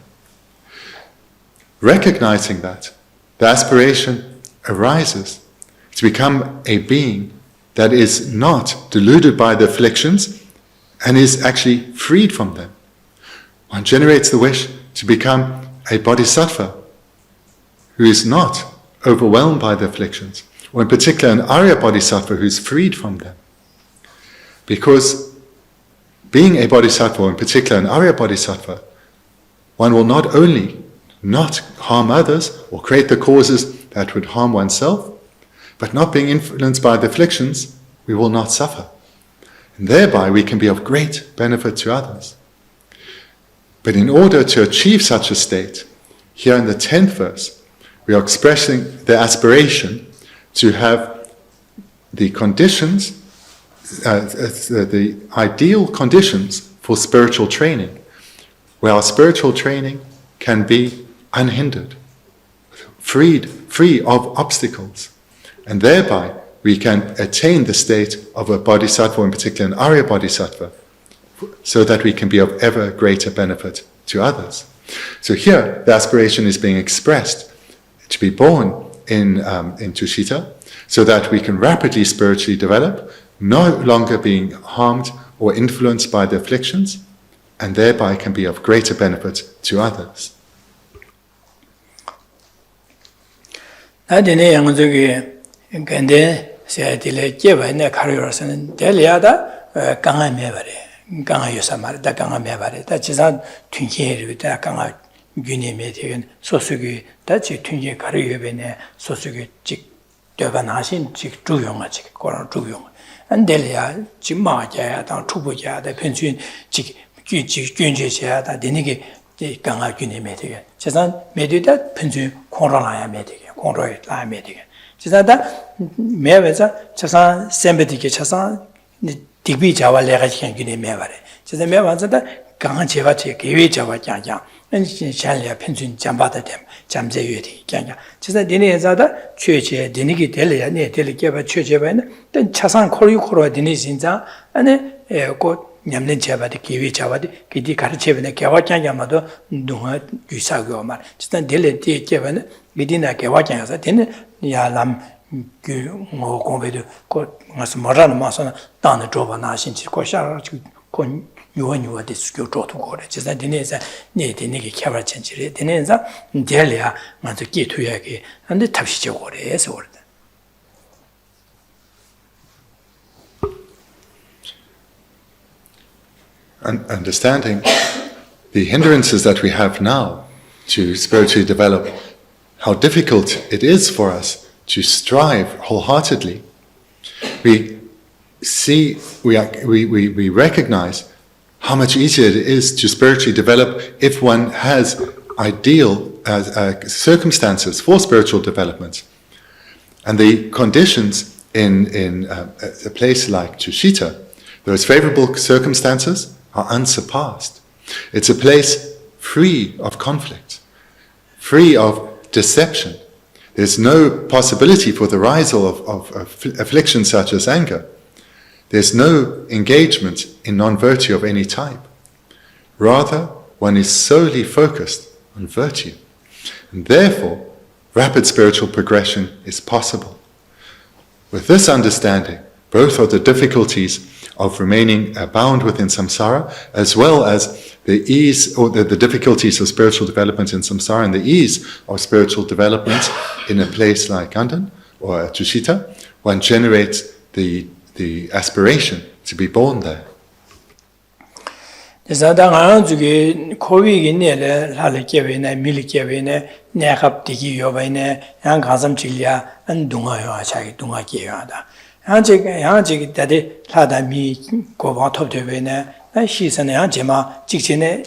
Recognizing that, the aspiration arises to become a being that is not deluded by the afflictions and is actually freed from them. One generates the wish to become a bodhisattva who is not overwhelmed by the afflictions, or in particular an Arya bodhisattva who is freed from them. Because being a bodhisattva, or in particular an Arya bodhisattva, one will not only not harm others or create the causes that would harm oneself, but not being influenced by the afflictions, we will not suffer. And thereby we can be of great benefit to others. But in order to achieve such a state, here in the 10th verse, we are expressing the aspiration to have the conditions, the ideal conditions for spiritual training, where our spiritual training can be unhindered, free of obstacles, and thereby we can attain the state of a bodhisattva, in particular an Arya bodhisattva, so that we can be of ever greater benefit to others. So here, the aspiration is being expressed to be born in Tushita, so that we can rapidly spiritually develop, no longer being harmed or influenced by the afflictions, and thereby can be of greater benefit to others. 나중에 양쪽에 근데 세딜에 제바네 카리오라서는 델리아다 강함에 버래. 강하여서 말다 강함에 버래. 다 지산 튕기르다 강하 균님에 되는 소수기 다지 튕기 카리오베네 소수기 직 되가 나신 직 주용하지 그런 주용. 안 델리아 지마자야 당 초보자다 편신 직 균제자다 되는게 강하 균님에 되게. 지산 메디다 편신 코로나야 메디게. 공로에 라면 되게. 지사다 매외자 차산 셈베디게 차산 디비 자발레가 지금 기네 매발에. 지사 매완자다 강한 제바체 계획 자바 장장. 은 샬리아 편준 잠바다 됨. 잠제유디 장장. 지사 니네자다 최제 니니기 될래야 네 될게 봐 최제바는 된 차산 코리코로 니네 진짜 안에 고 냠는 제바디 계획 자바디 기디 가르체베네 개화장야마도 누가 유사고 말. 지사 될레디 개바는 미디나 개화장에서 되는 야람 뭐 공부도 그 무슨 말하는 마서는 단에 줘봐 나신지 고샤라 그 요원요한테 수교 줘도 그래. 진짜 되네서 네 되네게 개발천지래. 되네서 될이야. 먼저 기투야게. 근데 탑시적으로 해서 그래. Understanding the hindrances that we have now to spiritually develop, how difficult it is for us to strive wholeheartedly, we recognize how much easier it is to spiritually develop if one has ideal circumstances for spiritual development. And the conditions in a place like Tushita, those favorable circumstances are unsurpassed. It's a place free of conflict, free of deception. There's no possibility for the rise of afflictions such as anger. There's no engagement in non-virtue of any type. Rather, one is solely focused on virtue. And therefore, rapid spiritual progression is possible. With this understanding, both of the difficulties of remaining bound within samsara, as well as the ease or the difficulties of spiritual development in samsara and the ease of spiritual development in a place like Gendün or Tushita, one generates the aspiration to be born there. Zadang Zugi, Kovi in Lalekevene, Milikevene, Nekap Yovene, and Kazam Chilia, and Dunga Chai, Dunga Kiada. Hanjik Daddy Ladami, go out of the Vene, and she's an Anjema, Chichine,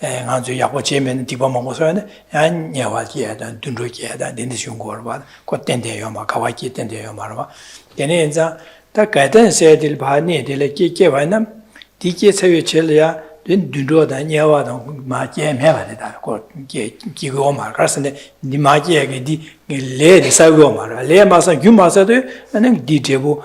and Anzu Yako Chemin, Tibomosan, and Yawakia, and Dundukia, and Dindishungor, got 10 day Yoma, Kawaki, 10 day Yomarva. Denenza, that guidance said Il Bani, the Lake Kevanam. Dike Savi Chelia, then Dundo than Yawa, Magia Mavada, Gigoma, Carson, the Magia, the Lady Sagoma, Lea Massa, Gumasado, and then Dijebu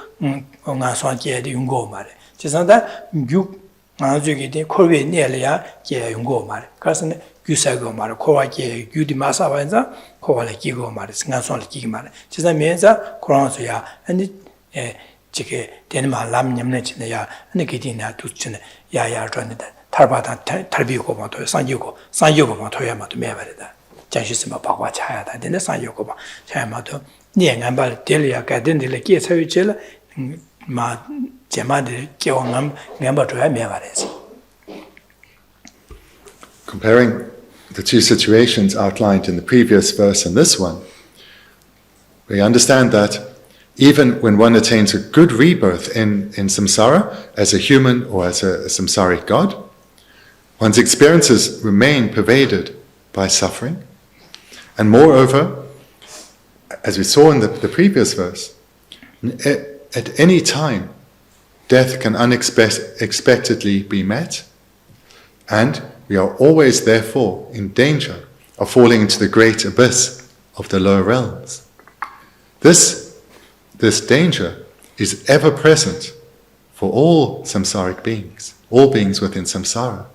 on Aswankia, the Ungomar. Chisanda, Gu Mazuki, Corvi Nelia, Kia Ungomar, Carson, Gusagomar, Koaki, Gudi Massa Vanza, Koala Gigomar, Sganson Gigmar, Chisameza, Coronsoya, and it. Chike Denma Lam Yamnechina, Nikidina Tuchina, Yaya Jonathan, Tarbata, Tarbico Moto, Sanjugo, Toyama to Meverida, Jashisima Pawa Chaya, then the Sanjugo, Chayamato, Niangamba, Delia, Gadendilla, Kiesavicilla, Ma Jamadi, Kiongam, Gamba to Meveres. Comparing the two situations outlined in the previous verse and this one, we understand that even when one attains a good rebirth in samsara, as a human or as a samsaric god, one's experiences remain pervaded by suffering. And moreover, as we saw in the previous verse, at any time, death can unexpectedly be met, and we are always therefore in danger of falling into the great abyss of the lower realms. This danger is ever present for all samsaric beings, all beings within samsara.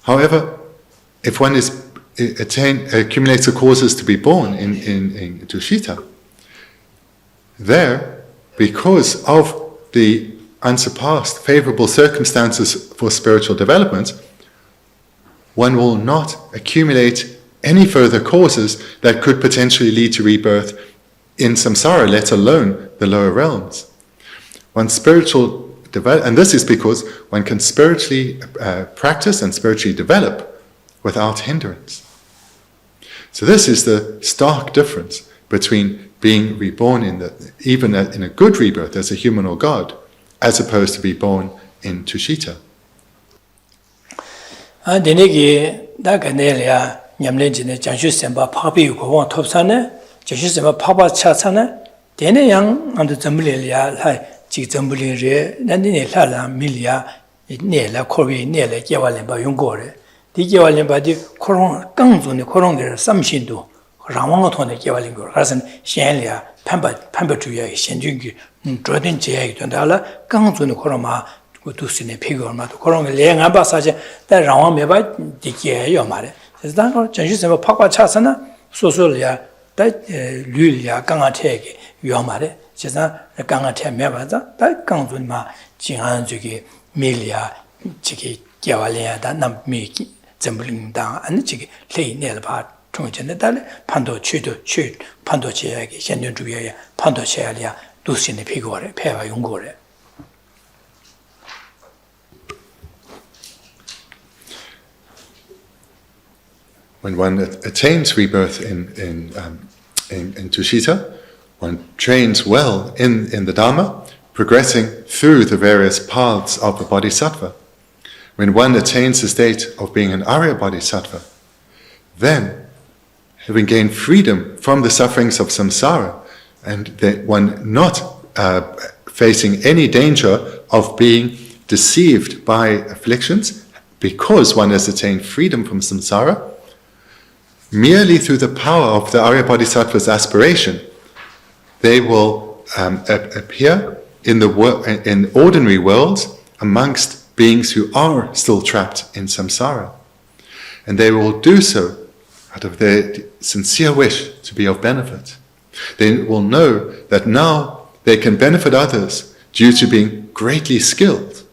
However, if one accumulates the causes to be born in Tushita, there, because of the unsurpassed favorable circumstances for spiritual development, one will not accumulate any further causes that could potentially lead to rebirth in samsara, let alone the lower realms. One's spiritual develop, and this is because one can spiritually practice and spiritually develop without hindrance. So this is the stark difference between being reborn even in a good rebirth as a human or god, as opposed to be born in Tushita. Geshe Papa Chatsana, Dene Yang and the Zambulia, like Zambuli, Nandine Lala, Milia, Nela, Kori, Nela, Yawalimba, Yungore, the Yawalimba, the Koron, Ganzun, the Koron, there, some Shindu, Ramonton, the Yawalingo, Rasan, Shanlia, Pambatuya, Shenjugi, Jordan Jay, Dondala, Ganzun, the Koroma, to Sine Pigorma, to Koron, Liang Abbasaja, that Rawan Meba, the Yomare. Says that Geshe Papa Chatsana, Sosolia. That Lulia Gangategi, Yomare, Chesa, Gangate Mevaza, that Ganzunma, Jinganzuki, Milia, Chiki, Yavalia, that Namiki, Zembling down, and Chiki, Lay Nelpa, Tunjan, Pando Chudo, Chut, Pando Chiagi, Gendün Gyatso, Pando Chialia, Lucine Pigore, Peva Yungore. When one attains rebirth in in Tushita, one trains well in the Dharma, progressing through the various paths of the Bodhisattva. When one attains the state of being an Arya Bodhisattva, then, having gained freedom from the sufferings of samsara, and one not facing any danger of being deceived by afflictions, because one has attained freedom from samsara, merely through the power of the Arya Bodhisattva's aspiration, they will appear in ordinary worlds amongst beings who are still trapped in samsara. And they will do so out of their sincere wish to be of benefit. They will know that now they can benefit others due to being greatly skilled.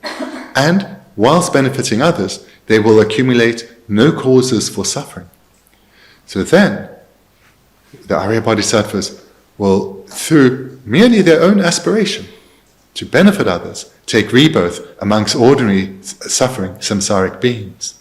And whilst benefiting others, they will accumulate no causes for suffering. So then, the Arya Bodhisattvas will, through merely their own aspiration to benefit others, take rebirth amongst ordinary suffering samsaric beings.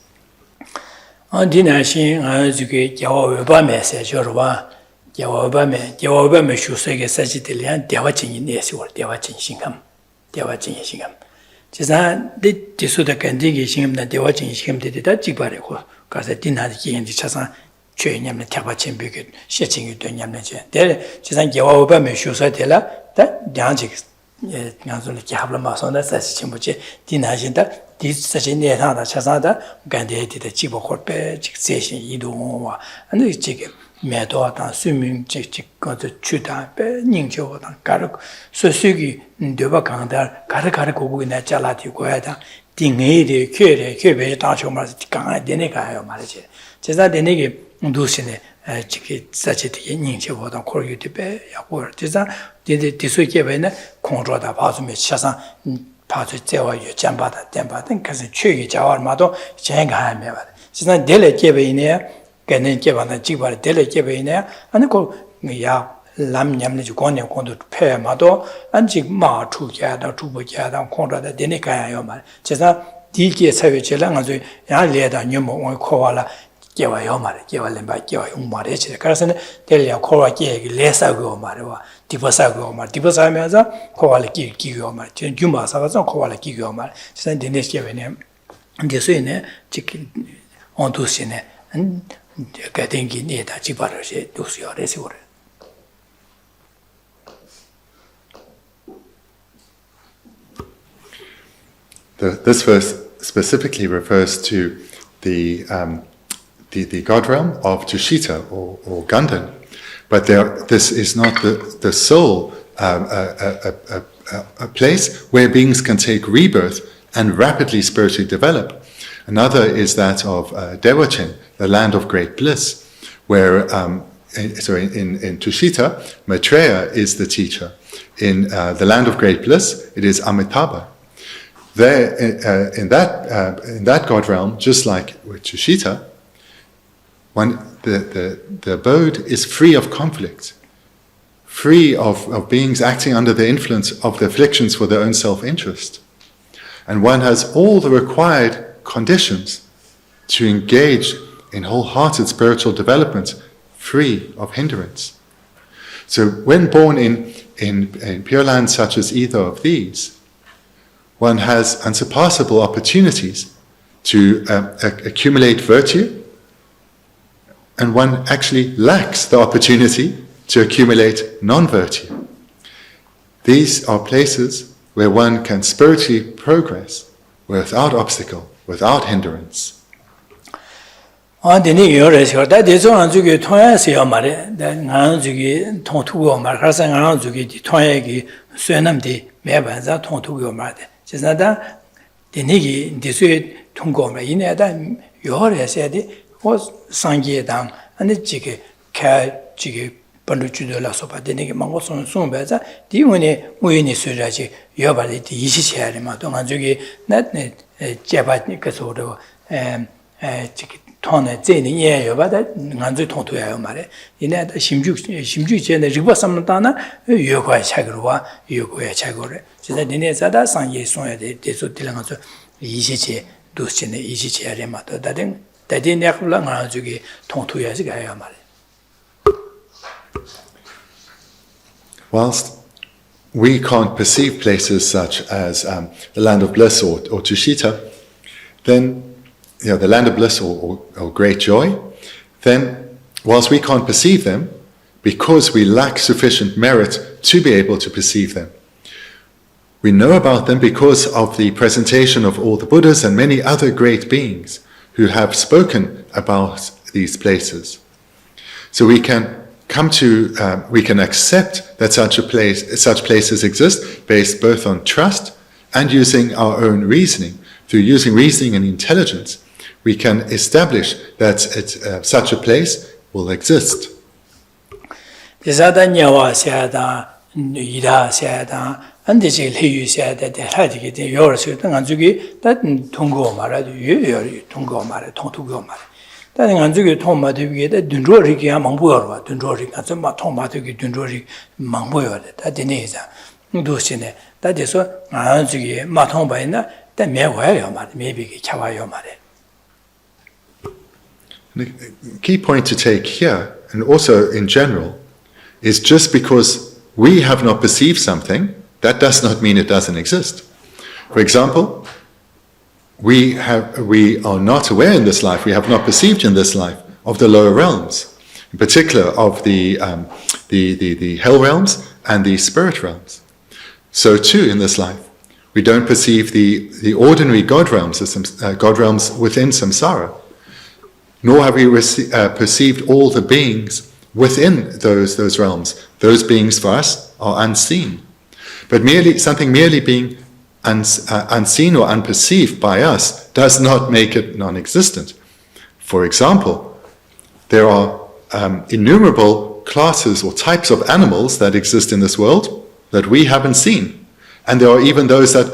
lam nyamne ju konne kondo pe ma do anji ma chu ya da chu bu ya da kondo da dene ka yo ma chesa di ke sa we chela nga zo ya le da nyomo wo ko wala ke wa yo ma ke wa le ba ke wa yo ma re che ka sa ne de le ko wa ke le sa go ma re wa di ba sa go ma di ba sa me za ko wala ki yo ma chen ju ma sa ga zo ko wala ki yo ma chesa dene ke we ne de so ne chik on do se ne ka dengi ne da chi ba re se do se yo re se wo. This verse specifically refers to the god realm of Tushita or Gendün, but this is not the sole a place where beings can take rebirth and rapidly spiritually develop. Another is that of Dewachin, the land of great bliss, where in Tushita, Maitreya is the teacher. In the land of great bliss, it is Amitabha. There, in that god realm, just like with Tushita, the abode is free of conflict, free of beings acting under the influence of the afflictions for their own self-interest. And one has all the required conditions to engage in wholehearted spiritual development, free of hindrance. So when born in pure lands such as either of these, one has unsurpassable opportunities to accumulate virtue, and one actually lacks the opportunity to accumulate non-virtue. These are places where one can spiritually progress without obstacle, without hindrance. 지나다 데니기 디수에 통고마 이내다 요래서야디 뭐 상기에당 아니 지게 개 지게 번루주들라서 받데니기 망고 손배자 디원에 모인이 수라지 여발이 이시체야리마 동안 저기 나네 제바니께서도 지게 통에 제니 예요 받아 간주 통토야요 말에 이내다 심주제네 리버 삼는다나 요거의 차그로와 요거의 차그로래 진짜 니네 자다 상예 손에 대해서 들어가서 이시체 도시네 이시체야리 마도 다른 내가 불러가 저기 통토야지 가요 말에 whilst we can't perceive places such as the land of bliss or Tushita, then, the land of bliss or great joy, then whilst we can't perceive them, because we lack sufficient merit to be able to perceive them, we know about them because of the presentation of all the Buddhas and many other great beings who have spoken about these places. So we can we can accept that such places exist based both on trust and using our own reasoning. Through using reasoning and intelligence, we can establish that such a place will exist. 다른 안쪽에 통마되게 둔조리기야 망보여와 둔조리 같은 막 통마되게 둔조리 망보여야 돼. 다디네자. 도시네. 다디서 안쪽에 마통바이나 때 매워요 말. 매비게 차와요 말에. The key point to take here, and also in general, is just because we have not perceived something, that does not mean it doesn't exist. For example, we are not aware in this life, we have not perceived in this life of the lower realms, in particular of the hell realms and the spirit realms. So too in this life, we don't perceive the ordinary God realms within samsara, nor have we perceived all the beings within those realms. Those beings for us are unseen. But something merely being unseen or unperceived by us does not make it non-existent. For example, there are innumerable classes or types of animals that exist in this world that we haven't seen. And there are even those that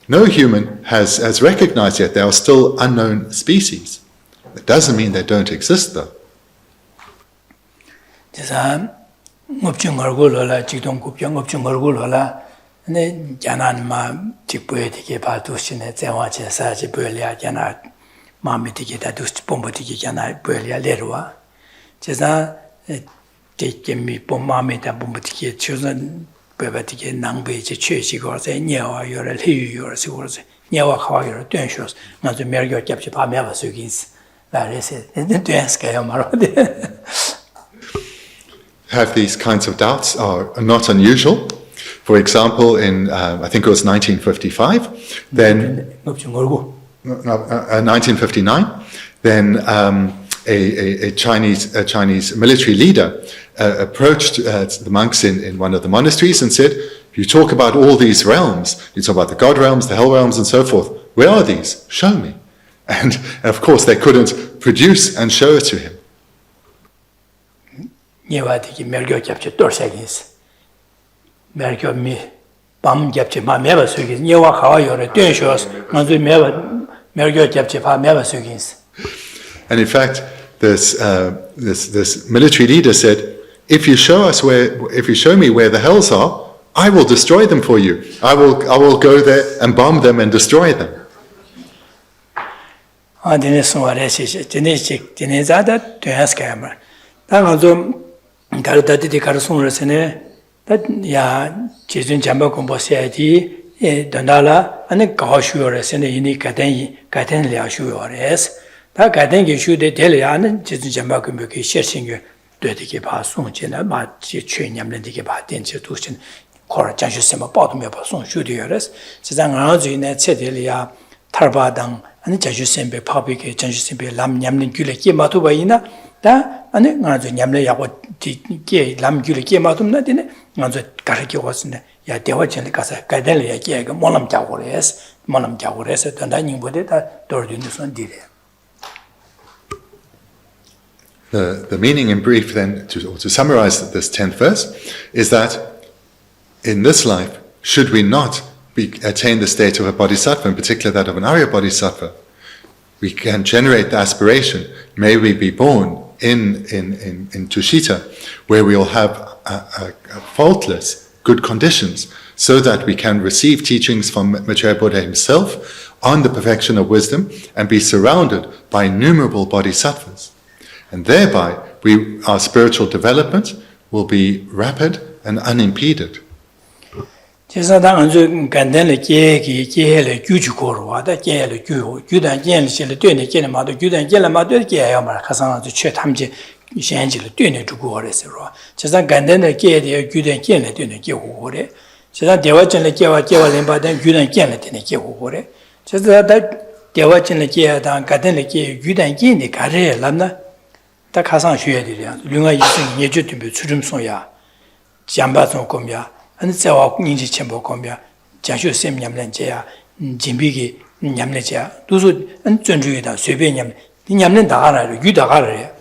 no human has recognized yet. They are still unknown species. It doesn't mean they don't exist though. 네 자나마 직보에게 바두시네 제와제사지 보려야잖아 마음이 되게 다두스 bombo디게잖아 보려야 레로와 제가 제게미 bom마메다 bom보디게 초선 베바디게 낭베지 최시고서 녀와 요를 희유요서 그래서 녀와 가와요를 된쇼스 나도 메르겨 잡지 밤에와 수긴스 라레세 된스가요 말어데 Have these kinds of doubts are not unusual. For example, in I think it was 1955, then 1959, then a Chinese military leader approached the monks in one of the monasteries and said, "You talk about all these realms. You talk about the God realms, the hell realms, and so forth. Where are these? Show me." And of course, they couldn't produce and show it to him. 메르교미 밤 잡지 마 매버 수기 녀와 가와요를 된쇼스 먼저 메르교 잡지 봐 매버 수기스 And in fact, this military leader said, if you show me where the hells are, I will destroy them for you. I will go there and bomb them and destroy them. 디네자다 되스카마 당아좀 가르다디 가르송을세네 야 제준 잠바 공부해야지 donala ane gaoshuore sene ini gaten liashuores da gaten ge shude delian jizu jamba ko myoke shesingye dödege ba songjena ma ji chönyamlendege ba denje dusin kor janju sema badumya ba son shudiores sizang azuine chedelia tarbadang ane janju sembe public janju sembe lam nyamlen gyule ki matubaina 다 ane ngazu nyamle yago ge lam gyule ki matumna dine ngazu garaki wasne 야 대화전에 가서 가달래 얘기가 뭐람 자고래서 단단히보다 돌리는 손디래. The meaning in brief then, to summarize this 10th verse, is that in this life, should we not attain the state of a bodhisattva, in particular that of an Arya bodhisattva, we can generate the aspiration, may we be born in Tushita, where we will have a faultless, good conditions, so that we can receive teachings from Maitreya Buddha himself on the perfection of wisdom and be surrounded by innumerable bodhisattvas. And thereby, our spiritual development will be rapid and unimpeded. 제가 당은 간단히 계획이 규칙으로와다 계획을 규단 계획을 되는 게는 마도 규단 계획을 마도 계획이야 말 가상아도 최탐지 현실을 되는 주고 그랬어요. 제가 간단히 계획이 규단 계획을 되는 계획고 그래. 제가 대화전에 계획을 받은 규단 계획을 되는 계획고 그래. 제가 대화전에 계획당 간단히 계획 규단 계획이 가래라나 다 가상 쉬어야 돼요. 류가 이승 예주도 출음소야. 잠바송 kom야 안 세와 인지 첨부 kom야 자슈 셈 냠는제야 진비기 냠내자 두수 안 존주이다随便냠 냠는 다 알아요. 유다 알아요.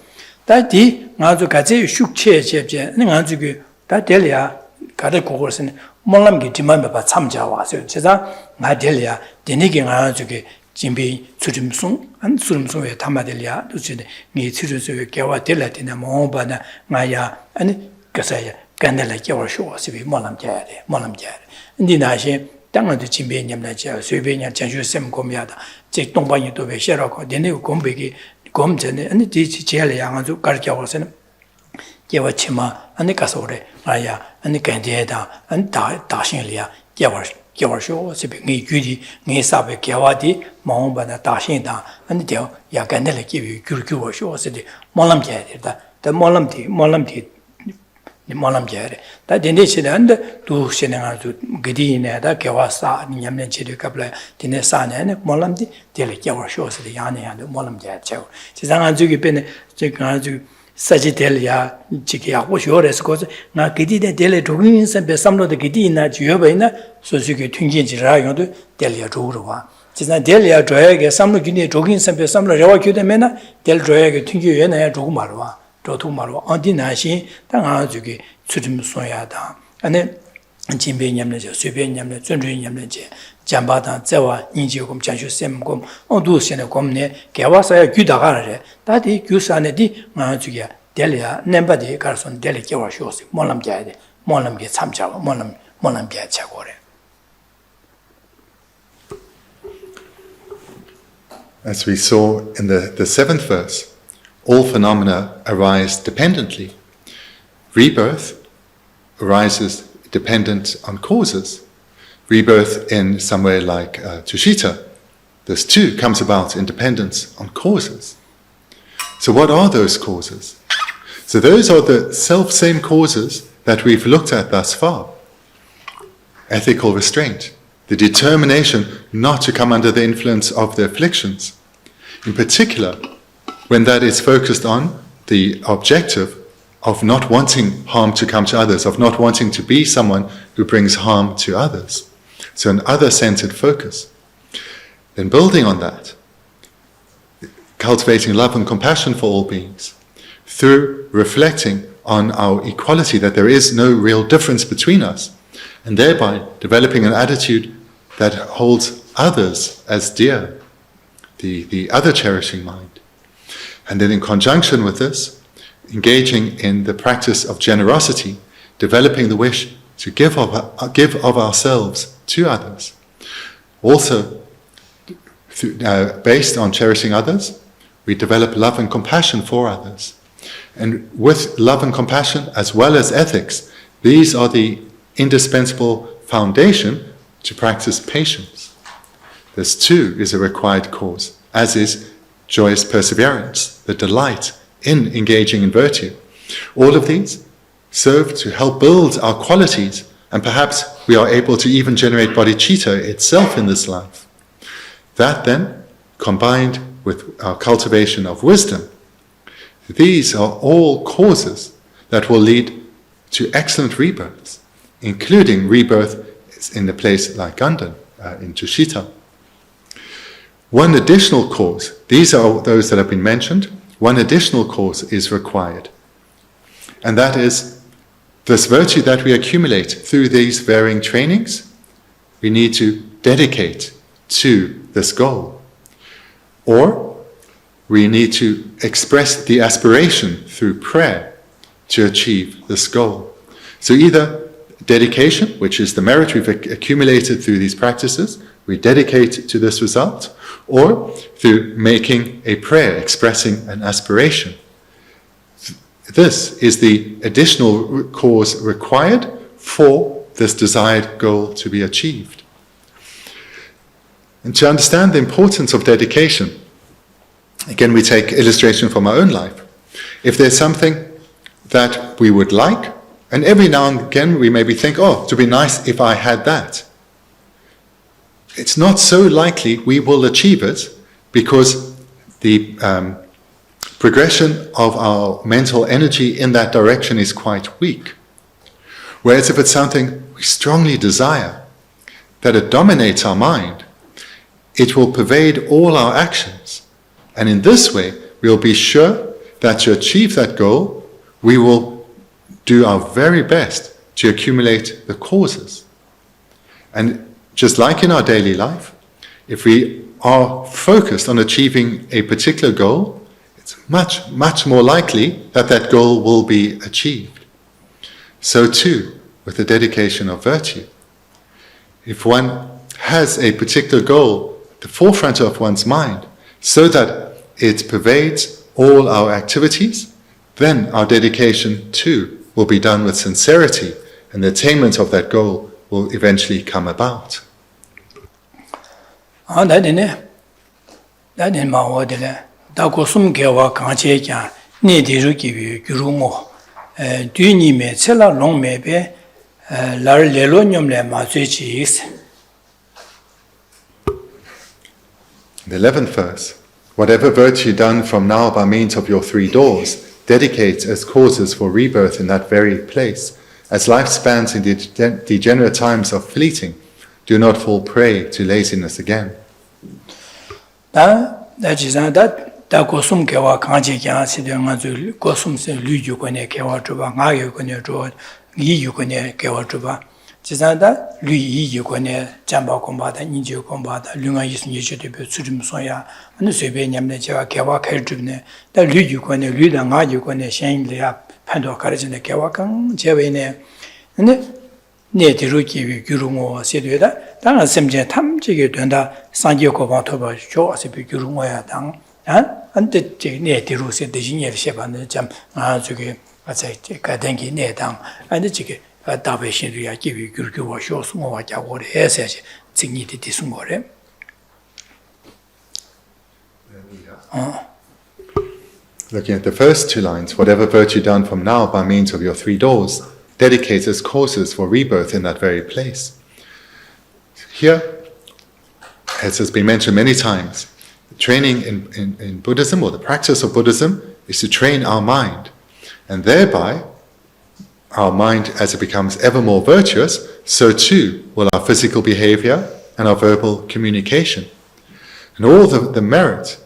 다디 아주 같이 숙체 제제 아주 다 될이야. 가르 고고스는 몰람기 디만 봐 참자 와서 제가 나 될이야. 되니게 아주 진비 수름송 안 수름송에 담아들이야. 두지네 니 수름송에 개와 될라티나 뭐바나 나야 아니 그사야 간달라 겨워쇼스비 몰람자래 몰람자래 근데 나시 당한테 진비냠나자随便냠 장주셈 고미하다 제 동방이도 왜 싫어고 내내 공백이 검전에 아니 지지 제일 양아주 가르쳐서는 개와치마 아니 가서 그래 아야 아니 간대다 안 다신이야 겨워쇼스비 니 규디 니 사베 개와디 마음바나 다신다 아니 저 야간달라 기비 규규워쇼스디 몰람자래다 더 몰람디 몰람자래 다 데네시는데 두 신행아주 그디네다 개와사 냠는 지리 갑라 디네 사네네 몰람디 데레 겨워쇼스디 야네한테 몰람자죠 지상아주기 변에 제가 아주 사지델야 지기하고 쇼레스 거서 나 그디네 데레 조긴선 베삼로데 그디나 주여베나 소수기 튕긴지라 용도 델야 조르와 지상 델야 조야게 삼로 기네 조긴선 베삼로 레와 교데메나 델 조야게 튕기여나 조고 말와 저도 말로 어디나시 당아주기 수좀 소야다 아니 진배냠내죠随便냠내 존주냠내지 잠바다 제와 인지금 장주셈금 어두시네 검네 개와서야 규다가래 다디 규산에디 아주기야 델이야 nem바디 가르선 델이 개와쇼스 몰람자야데 몰람게 참자고 몰람게 차고래 As we saw in the seventh verse, all phenomena arise dependently. Rebirth arises dependent on causes. Rebirth in somewhere like Tushita, this too comes about in dependence on causes. So what are those causes? So those are the self-same causes that we've looked at thus far. Ethical restraint, the determination not to come under the influence of the afflictions. In particular, when that is focused on the objective of not wanting harm to come to others, of not wanting to be someone who brings harm to others. So an other-centered focus. Then building on that, cultivating love and compassion for all beings, through reflecting on our equality, that there is no real difference between us, and thereby developing an attitude that holds others as dear, the other cherishing mind. And then in conjunction with this, engaging in the practice of generosity, developing the wish to give of ourselves to others. Also, based on cherishing others, we develop love and compassion for others. And with love and compassion, as well as ethics, these are the indispensable foundation to practice patience. This too is a required cause, as is joyous perseverance, the delight in engaging in virtue. All of these serve to help build our qualities, and perhaps we are able to even generate bodhicitta itself in this life. That then, combined with our cultivation of wisdom, these are all causes that will lead to excellent rebirths, including rebirth in a place like Gendün, in Tushita. One additional cause, these are those that have been mentioned, one additional cause is required. And that is this virtue that we accumulate through these varying trainings, we need to dedicate to this goal. Or we need to express the aspiration through prayer to achieve this goal. So either dedication, which is the merit we've accumulated through these practices, we dedicate to this result, or through making a prayer, expressing an aspiration. This is the additional cause required for this desired goal to be achieved. And to understand the importance of dedication, again, we take illustration from our own life. If there's something that we would like, and every now and again we maybe think, oh, it would be nice if I had that. It's not so likely we will achieve it because the progression of our mental energy in that direction is quite weak. Whereas if it's something we strongly desire, that it dominates our mind, it will pervade all our actions. And in this way, we'll be sure that to achieve that goal, we will do our very best to accumulate the causes. And just like in our daily life, if we are focused on achieving a particular goal, it's much, much more likely that that goal will be achieved. So too, with the dedication of virtue. If one has a particular goal at the forefront of one's mind, so that it pervades all our activities, then our dedication too will be done with sincerity, and the attainment of that goal will eventually come about. The 11th verse. Whatever virtue done from now by means of your 3 doors, dedicate as causes for rebirth in that very place. As life spans in degenerate times of fleeting, do not fall prey to laziness again. 지사다 루이 요건에 잠바 공부하다 인지 공부하다 류가 있으니 저도 수좀 소야 어느 세배 냠네 제가 개와 칼주네 다 루이 요건에 류다가 요건에 생일이야 판도 가르치는 개와강 제외네 근데 네 뒤로기 규르모 세되다 당한 셈제 탐지게 된다 상기고 바토바 조어서 규르모야 당 안때 네 뒤로세 대신에 셰반데 참 저게 아자 가dengi 내당 아니 지게 다베신리아 기비 규르교 쇼스모와 자고래 해서지 증이디 디스모래 Looking at the first 2 lines, whatever virtue done from now by means of your 3 doors, dedicate as causes for rebirth in that very place. Here, as has been mentioned many times, training in Buddhism, or the practice of Buddhism, is to train our mind. And thereby, our mind, as it becomes ever more virtuous, so too will our physical behavior and our verbal communication. And all the merit,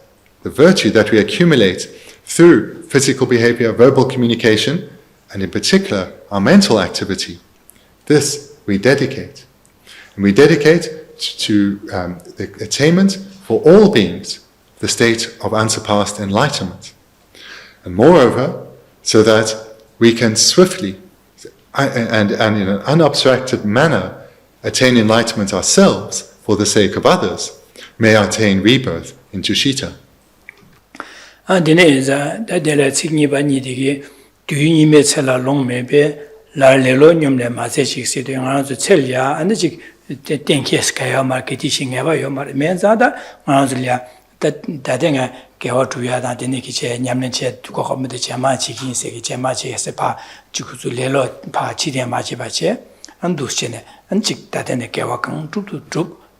the virtue that we accumulate through physical behavior, verbal communication, and in particular our mental activity, this we dedicate. And we dedicate to the attainment for all beings, the state of unsurpassed enlightenment. And moreover, so that we can swiftly and in an unobstructed manner attain enlightenment ourselves for the sake of others, may attain rebirth into Shita. Dineza da dela signi bani digi duyi me cela long mebe la lelo nyomle ma se chik se de ngana zo celya ande chik tenkes kaya marketing eba yo mar menza da ngana zo lya da denga gewa tuya da dine ki che nyamne che ko khom de chama chi kin se ki chama che se pa chiku zu lelo pa chi de ma chi ba che an du chene an chik da dene gewa kang tu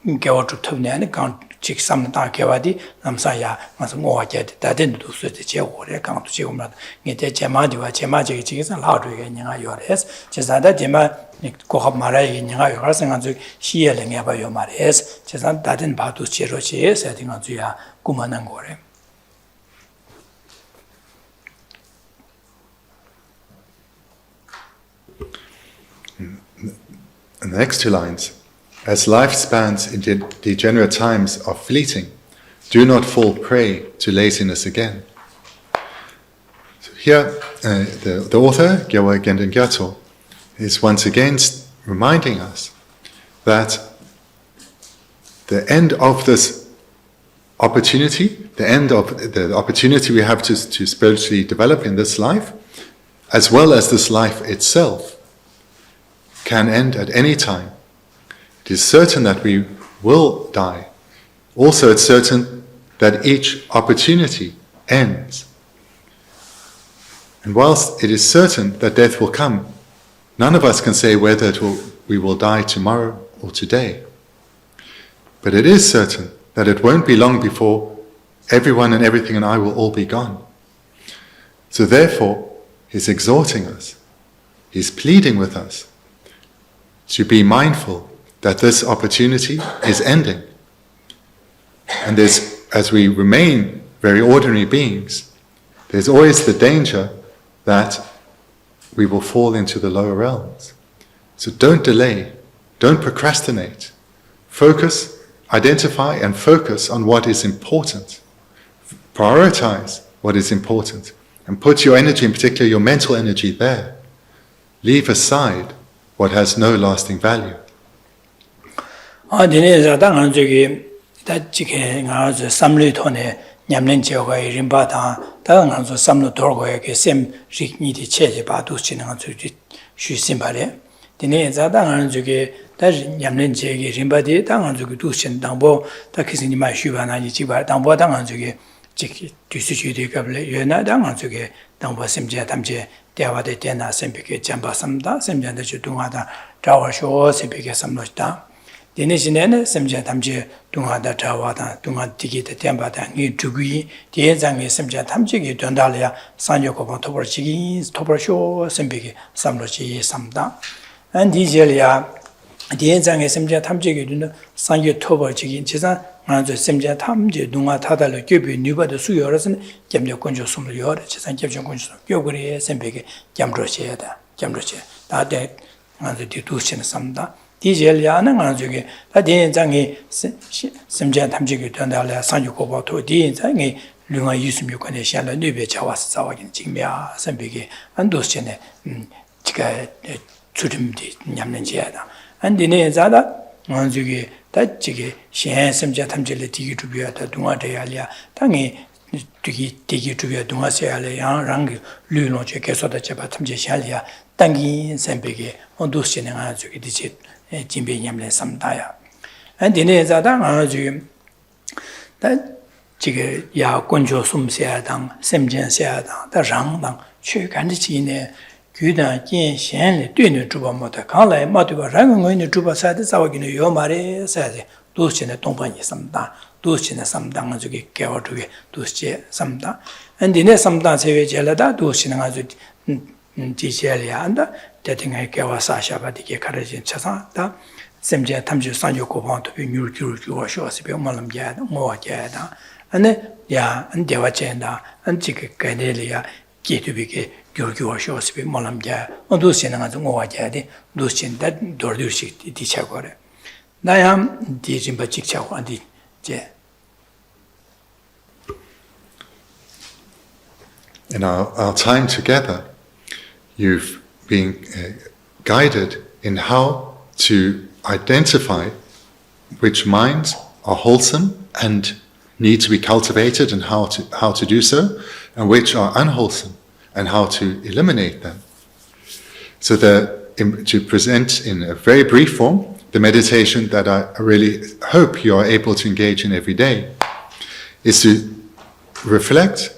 gewa tu thone an kan chik sam da gewa di namsa ya mas ngo wa che da den du su de che wo re kang tu che wo ma nge de chama di wa chama che chi san la du ge nya yo res che sa da de ma ko khom ma ra ge nya yo ra sang an zu shi ye le nge ba yo ma res che san da den ba du che ro che se de ngan zu ya ku ma nan go re. And the next 2 lines, as life spans in degenerate times of fleeting, do not fall prey to laziness again. So here, the author, Gendün Gyatso, is once again reminding us that the end of this opportunity, the end of the opportunity we have to spiritually develop in this life, as well as this life itself, can end at any time. It is certain that we will die. Also, it's certain that each opportunity ends. And whilst it is certain that death will come, none of us can say whether we will die tomorrow or today. But it is certain that it won't be long before everyone and everything and I will all be gone. So therefore, he's exhorting us, he's pleading with us to be mindful that this opportunity is ending. And as we remain very ordinary beings, there's always the danger that we will fall into the lower realms. So don't delay, don't procrastinate. Focus, identify and focus on what is important. Prioritize what is important and put your energy, in particular your mental energy, there. Leave aside what has no lasting value. 냠는 지역의 림바다 다양한 삼로 돌고에게 셈 리니디 체제 바도 진행한 주지 쉬심발에 디네 자당한 주게 다시 냠는 지역의 림바디 당한 주게 두신 당보 다키스니 마 쉬바나니 지바 당보 당한 주게 지 뒤수주디 갑래 연나 당한 주게 당보 셈제 담제 대화대 대나 셈비게 잠바삼다 셈잔데 주동하다 자와쇼 셈비게 삼로다 디네시네네 셈제 담제 동하다 자와다 동하 디기데 템바다 이 두기 디엔장의 셈제 담제기 된달이야 산요고 토벌치기 토벌쇼 셈비게 삼로지 삼다 안디젤이야 디엔장의 셈제 담제기 되는 산요 토벌치기 제사 먼저 셈제 담제 동하 타달로 교비 뉴바도 수요라서는 점력 건조 숨을 요래 제사 접종 건조 교그리 셈비게 잠로시야다 잠로시 다데 먼저 뒤두시는 삼다 디젤야는 가지고 다디장이 심지어 탐지기 된다래 상주고보도 디장이 류가 유스미 관에 샤라 뇌베 자와스 자와긴 징미야 선비게 안도스네 지가 주름디 냠는지야다 안디네 자다 가지고 다지게 신 심지어 탐지를 디기 주비야다 동아대야리아 당이 디기 주비야 동아세야리아 랑 류노제 계속다 제바 탐지 샤리아 당기 선비게 안도스네 가지고 디지 진배 냠래 삼다야. 안디네 자당 아주 다 지게 야 권조 숨세야당 셈전세야당 다랑당 최간지네 규단 진현의 되는 주범모다 강来마도가 랑응의 주범사의 자와기는 요 말에 사제 도시의 동반이 삼다 도시의 삼당 아주게 개와주게 도시의 삼다 안디네 삼당 세외 제라다 도시는 아주 디젤이야 한다 대등하게 개와사샤바디게 가르친 차사다 셈제 탐주 산요고 본도 뉴르규르규 쇼스 베말람야 모아야다 안에 야 안데와젠다 안지게 가네리아 기투비게 규르규 쇼스 베말람야 어두시는 아주 모아야데 두신다 도르두시 디차고래 나ям 디진바 직차고 안디 제 In our time together, you've been guided in how to identify which minds are wholesome and need to be cultivated and how to do so, and which are unwholesome and how to eliminate them. So to present in a very brief form the meditation that I really hope you are able to engage in every day is to reflect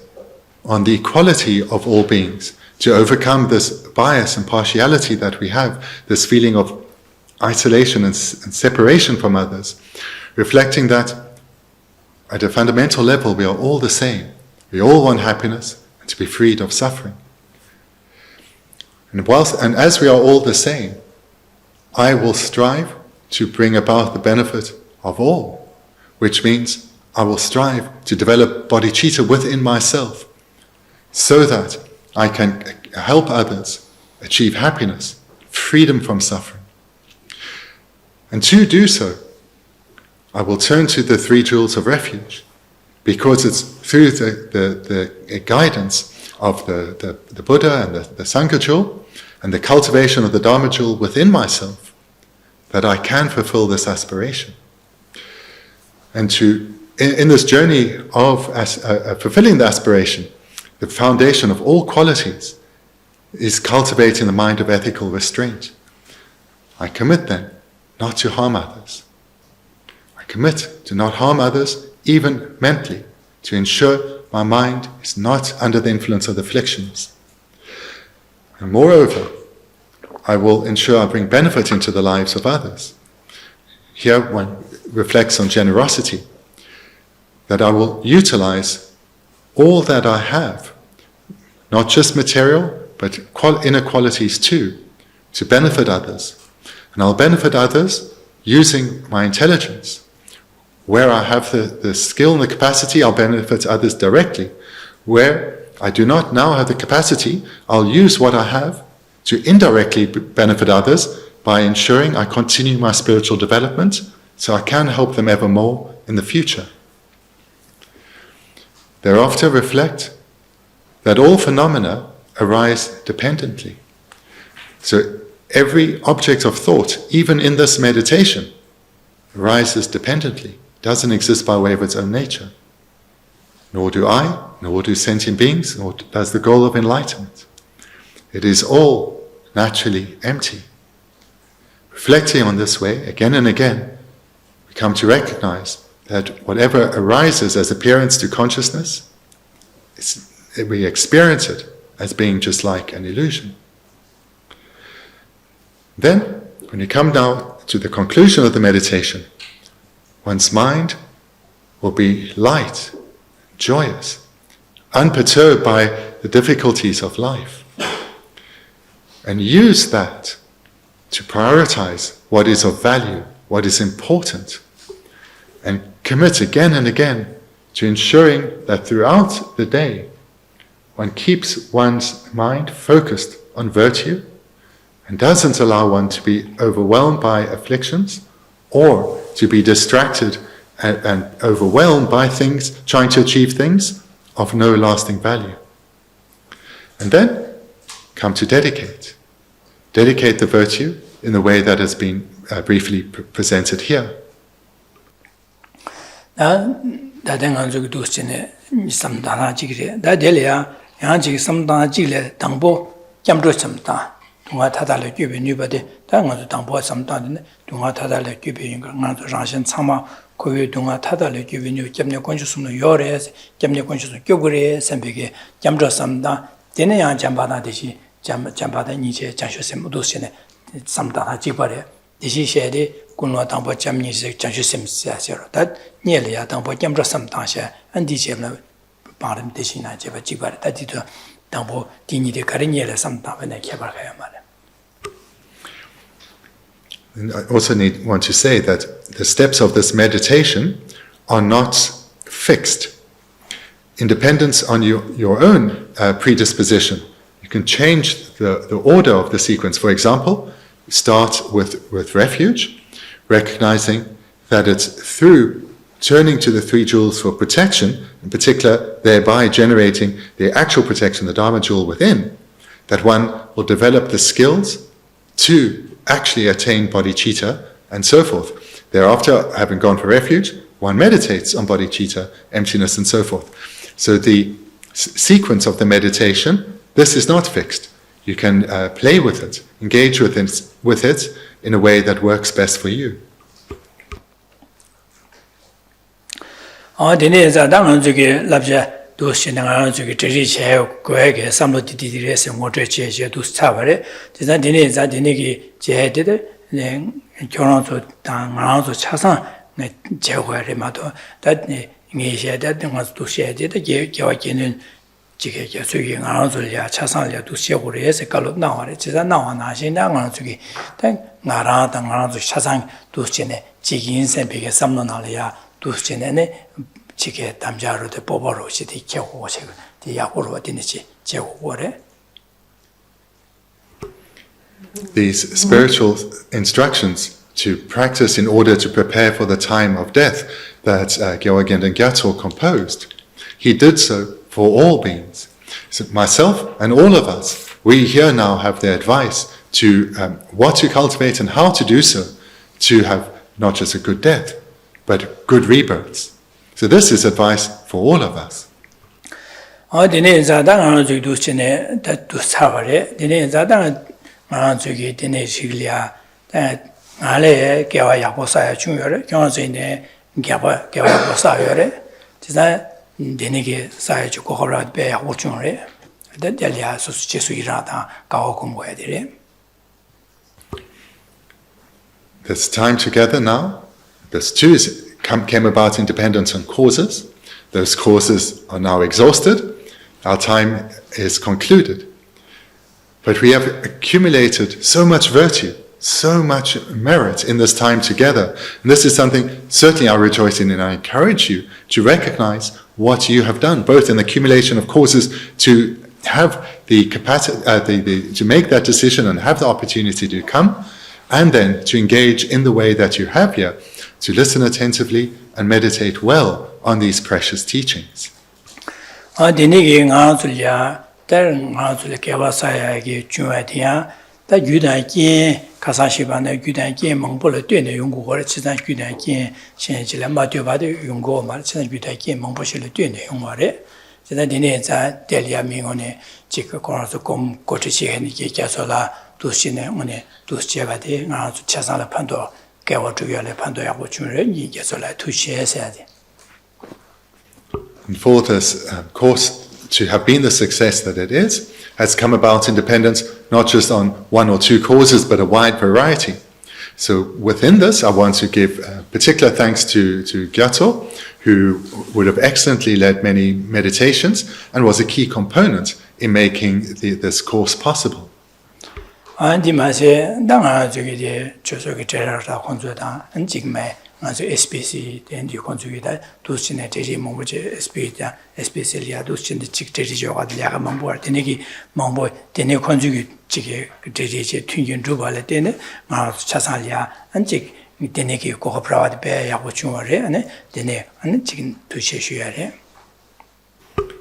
on the equality of all beings, to overcome this bias and partiality that we have, this feeling of isolation and separation from others, reflecting that at a fundamental level we are all the same. We all want happiness and to be freed of suffering. And as we are all the same, I will strive to bring about the benefit of all, which means I will strive to develop bodhicitta within myself, so that I can help others achieve happiness, freedom from suffering. And to do so, I will turn to the three jewels of refuge, because it's through the guidance of the Buddha and the Sangha jewel, and the cultivation of the Dharma jewel within myself, that I can fulfill this aspiration. And in this journey of fulfilling the aspiration, the foundation of all qualities is cultivating the mind of ethical restraint. I commit then not to harm others. I commit to not harm others, even mentally, to ensure my mind is not under the influence of the afflictions. And moreover, I will ensure I bring benefit into the lives of others. Here one reflects on generosity, that I will utilize all that I have, not just material, but inner qualities too, to benefit others. And I'll benefit others using my intelligence. Where I have the skill and the capacity, I'll benefit others directly. Where I do not now have the capacity, I'll use what I have to indirectly benefit others by ensuring I continue my spiritual development so I can help them ever more in the future. Thereafter reflect that all phenomena arise dependently. So every object of thought, even in this meditation, arises dependently, doesn't exist by way of its own nature. Nor do I, nor do sentient beings, nor does the goal of enlightenment. It is all naturally empty. Reflecting on this way, again and again, we come to recognize that whatever arises as appearance to consciousness, we experience it as being just like an illusion. Then, when you come now to the conclusion of the meditation, one's mind will be light, joyous, unperturbed by the difficulties of life. And use that to prioritize what is of value, what is important, and commit again and again to ensuring that throughout the day one keeps one's mind focused on virtue and doesn't allow one to be overwhelmed by afflictions or to be distracted and overwhelmed by things, trying to achieve things of no lasting value. And then come to dedicate. Dedicate the virtue in the way that has been briefly presented here. Dunga tada le gyubi nubade, da nga zu dangpo samdani, dunga tada le gyubi nga zu rangshan tsama, kuyo dunga tada le gyubi nubade, gyamne konshu sumno yore, gyamne konshu sumno gyugure, sambeke, gyamdra samda, dine yang jambada deshi, jambada niche, janshu sem udusine, samdana jibare, deshi shayde, kunwa dangpo jamni se, janshu sem siya shiro, dat nyele ya dangpo gyamdra samdana shaya, andi chebla bangrim deshi na jeba jibare, dat dito dangpo dini de kari nyele samdana ne kebar kaya mara. And I also want to say that the steps of this meditation are not fixed. In dependence on your own predisposition, you can change the order of the sequence. For example, start with refuge, recognizing that it's through turning to the three jewels for protection, in particular thereby generating the actual protection, the Dharma jewel within, that one will develop the skills to actually attain bodhicitta, and so forth. Thereafter, having gone for refuge, one meditates on bodhicitta, emptiness, and so forth. So the sequence of the meditation, this is not fixed. You can play with it, engage with it in a way that works best for you. Dus nang zhe zhe che guai ge samlo di di re se mo zhe che che dus cha ba re de zan de ne za de ne ge je de de ne kyong zo dang ang zo cha sang ne je guai re ma do da ne nge xie de de ma du xie de de ge ge wa ge ne ji ge ge su yi ang zo ya cha sang ya du xie gu re se ka lo na wa re zhe zan na wa na xin da ang zo ge de na ra dang ang zo cha sang du xie ne ji yin sen be ge sam lo na le ya du xie ne 지게 담자로도 뽑아로 시디 개고 세 야고로 되는지 제고래. These spiritual instructions to practice in order to prepare for the time of death that Gendün Gyatso composed, he did so for all beings. So myself and all of us, we here now have the advice to what to cultivate and how to do so to have not just a good death, but good rebirths. So this is advice for all of us. Dine zadang ang zui du chine da du sa bare dine zadang ang zui ge dine siglia 알에 개와 약보사야 중요해. 경험진에 개와 보사요래. 진짜 되게 사야 주고 하라 배 하고 중요해. 데리아 소수치수 일하다 가고 공부해야 돼. This time together now. This too came about in dependence on causes. Those causes are now exhausted. Our time is concluded. But we have accumulated so much virtue, so much merit in this time together. And this is something certainly I rejoice in, and I encourage you to recognize what you have done, both in the accumulation of causes to have the capacity, to make that decision and have the opportunity to come, and then to engage in the way that you have here, to listen attentively and meditate well on these precious teachings. And for this course to have been the success that it is, has come about in dependence not just on one or two causes, but a wide variety. So within this, I want to give particular thanks to Gyatso, who would have excellently led many meditations and was a key component in making this course possible. SPC then you contribute to Sine Mongoje SPC to Sin the Chick Tejo at Yagamambo, Tenegi Mambo, Tene contribute Chick Teji, Tunjun Druba, Tene, Chasalia, and Chick Teneki Cohoprawa Bear Yabuchumare, and Tene and Chicken to Sheshuare.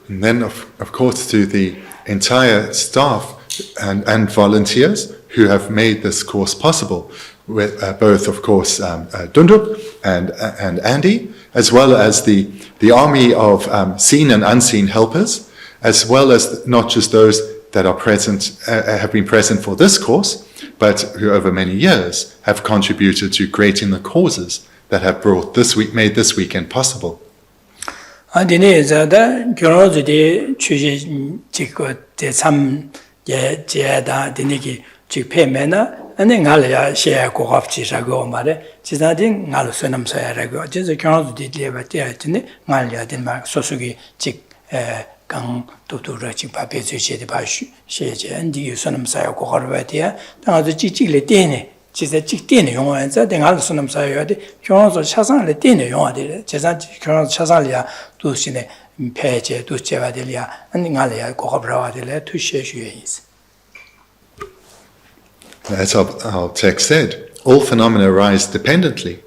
And then, of course, to the entire staff and volunteers who have made this course possible, with both, of course, Dundup and Andy, as well as the army of seen and unseen helpers, as well as not just those that are present, have been present for this course, but who over many years have contributed to creating the causes that have brought made this weekend possible. And then Galia share go off Chisago Mare, Chisadin, Nalusunum Sayarago, just a count did live at the Malia Denmark, Sosugi, Chick Gang to Raching Papizu Shady Bash, Shage, and the Sunum Sayo Corvatia, now the Chichi Letine, Chisa Chitine, and then Alsunum Sayadi, Jones of Chazan Letine, Yonadi, Chazalia, Dusine, Page, Ducevadelia, and Galia Corvadilla to Sheshuis. As our text said, all phenomena arise dependently.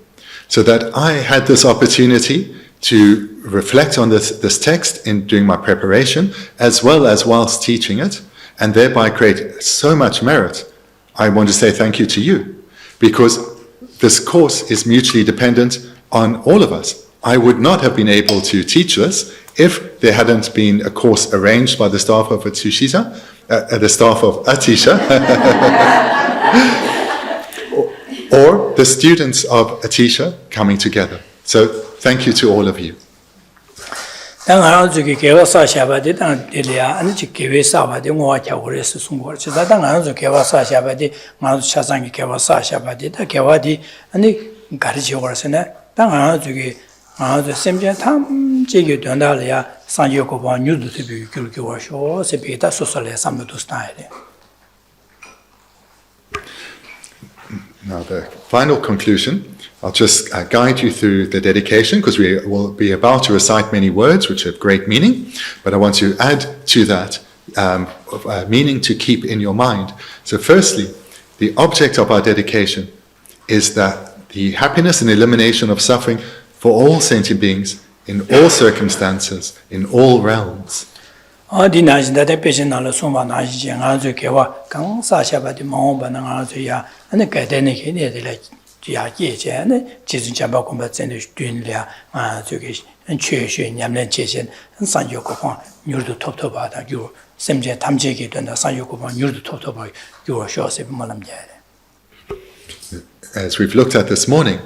So that I had this opportunity to reflect on this text in doing my preparation, as well as whilst teaching it, and thereby create so much merit. I want to say thank you to you, because this course is mutually dependent on all of us. I would not have been able to teach this if there hadn't been a course arranged by the staff of Atisha, or the students of Atisha coming together. So thank you to all of you. Now the final conclusion, I'll just guide you through the dedication, because we will be about to recite many words which have great meaning, but I want to add to that meaning to keep in your mind. So firstly, the object of our dedication is that the happiness and elimination of suffering for all sentient beings in all circumstances, in all realms. as we've looked at this morning,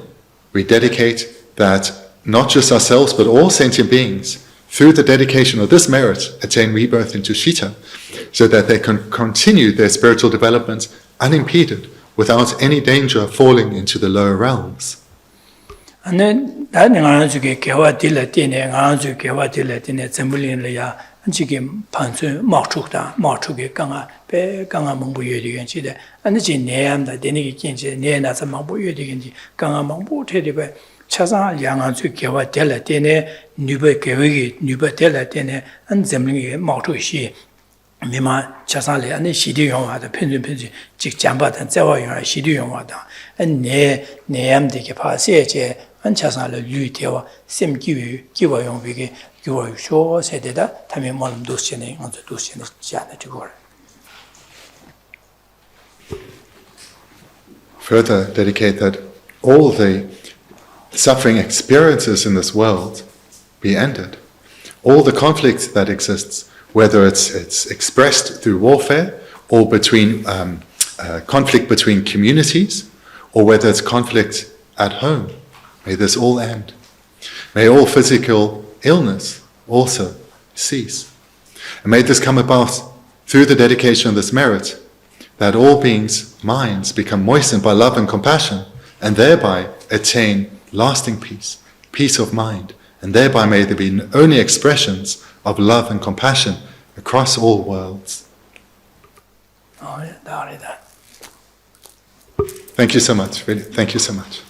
we dedicate that not just ourselves but all sentient beings, through the dedication of this merit, attain rebirth into Shita, so that they can continue their spiritual development unimpeded, without any danger of falling into the lower realms. And then that ngānsuke kewa tila tine, ngānsuke kewa tila tine, zambulin laya, anchike pansu mārchuke kanga, pe kanga mangbu yodi ganchi de, anachi neyamda, denigi kinchi, neyanasa mangbu yodi ganchi, kanga mangbu tedi pe, chasang ngānsuke kewa tila tine, nuba kewegi, nuba tila tine, an zambulin mārchuke shi, mima chasang le, ane shidi yongwa da, pinsu, jik jamba dan, zewa yongwa, shidi yongwa da, an neyamde ke pa seche, an chasang le lu tewa, sem kiwa yongwege, kiwa yu sho sede da, tami molam dosyene, nganzo dosyene jana tigore. Further dedicate that all the suffering experiences in this world be ended. All the conflict that exists, whether it's expressed through warfare or between conflict between communities, or whether it's conflict at home, may this all end. May all physical illness also cease. And may this come about through the dedication of this merit, that all beings' minds become moistened by love and compassion, and thereby attain lasting peace, peace of mind, and thereby may there be only expressions of love and compassion across all worlds. Thank you so much. Really, thank you so much.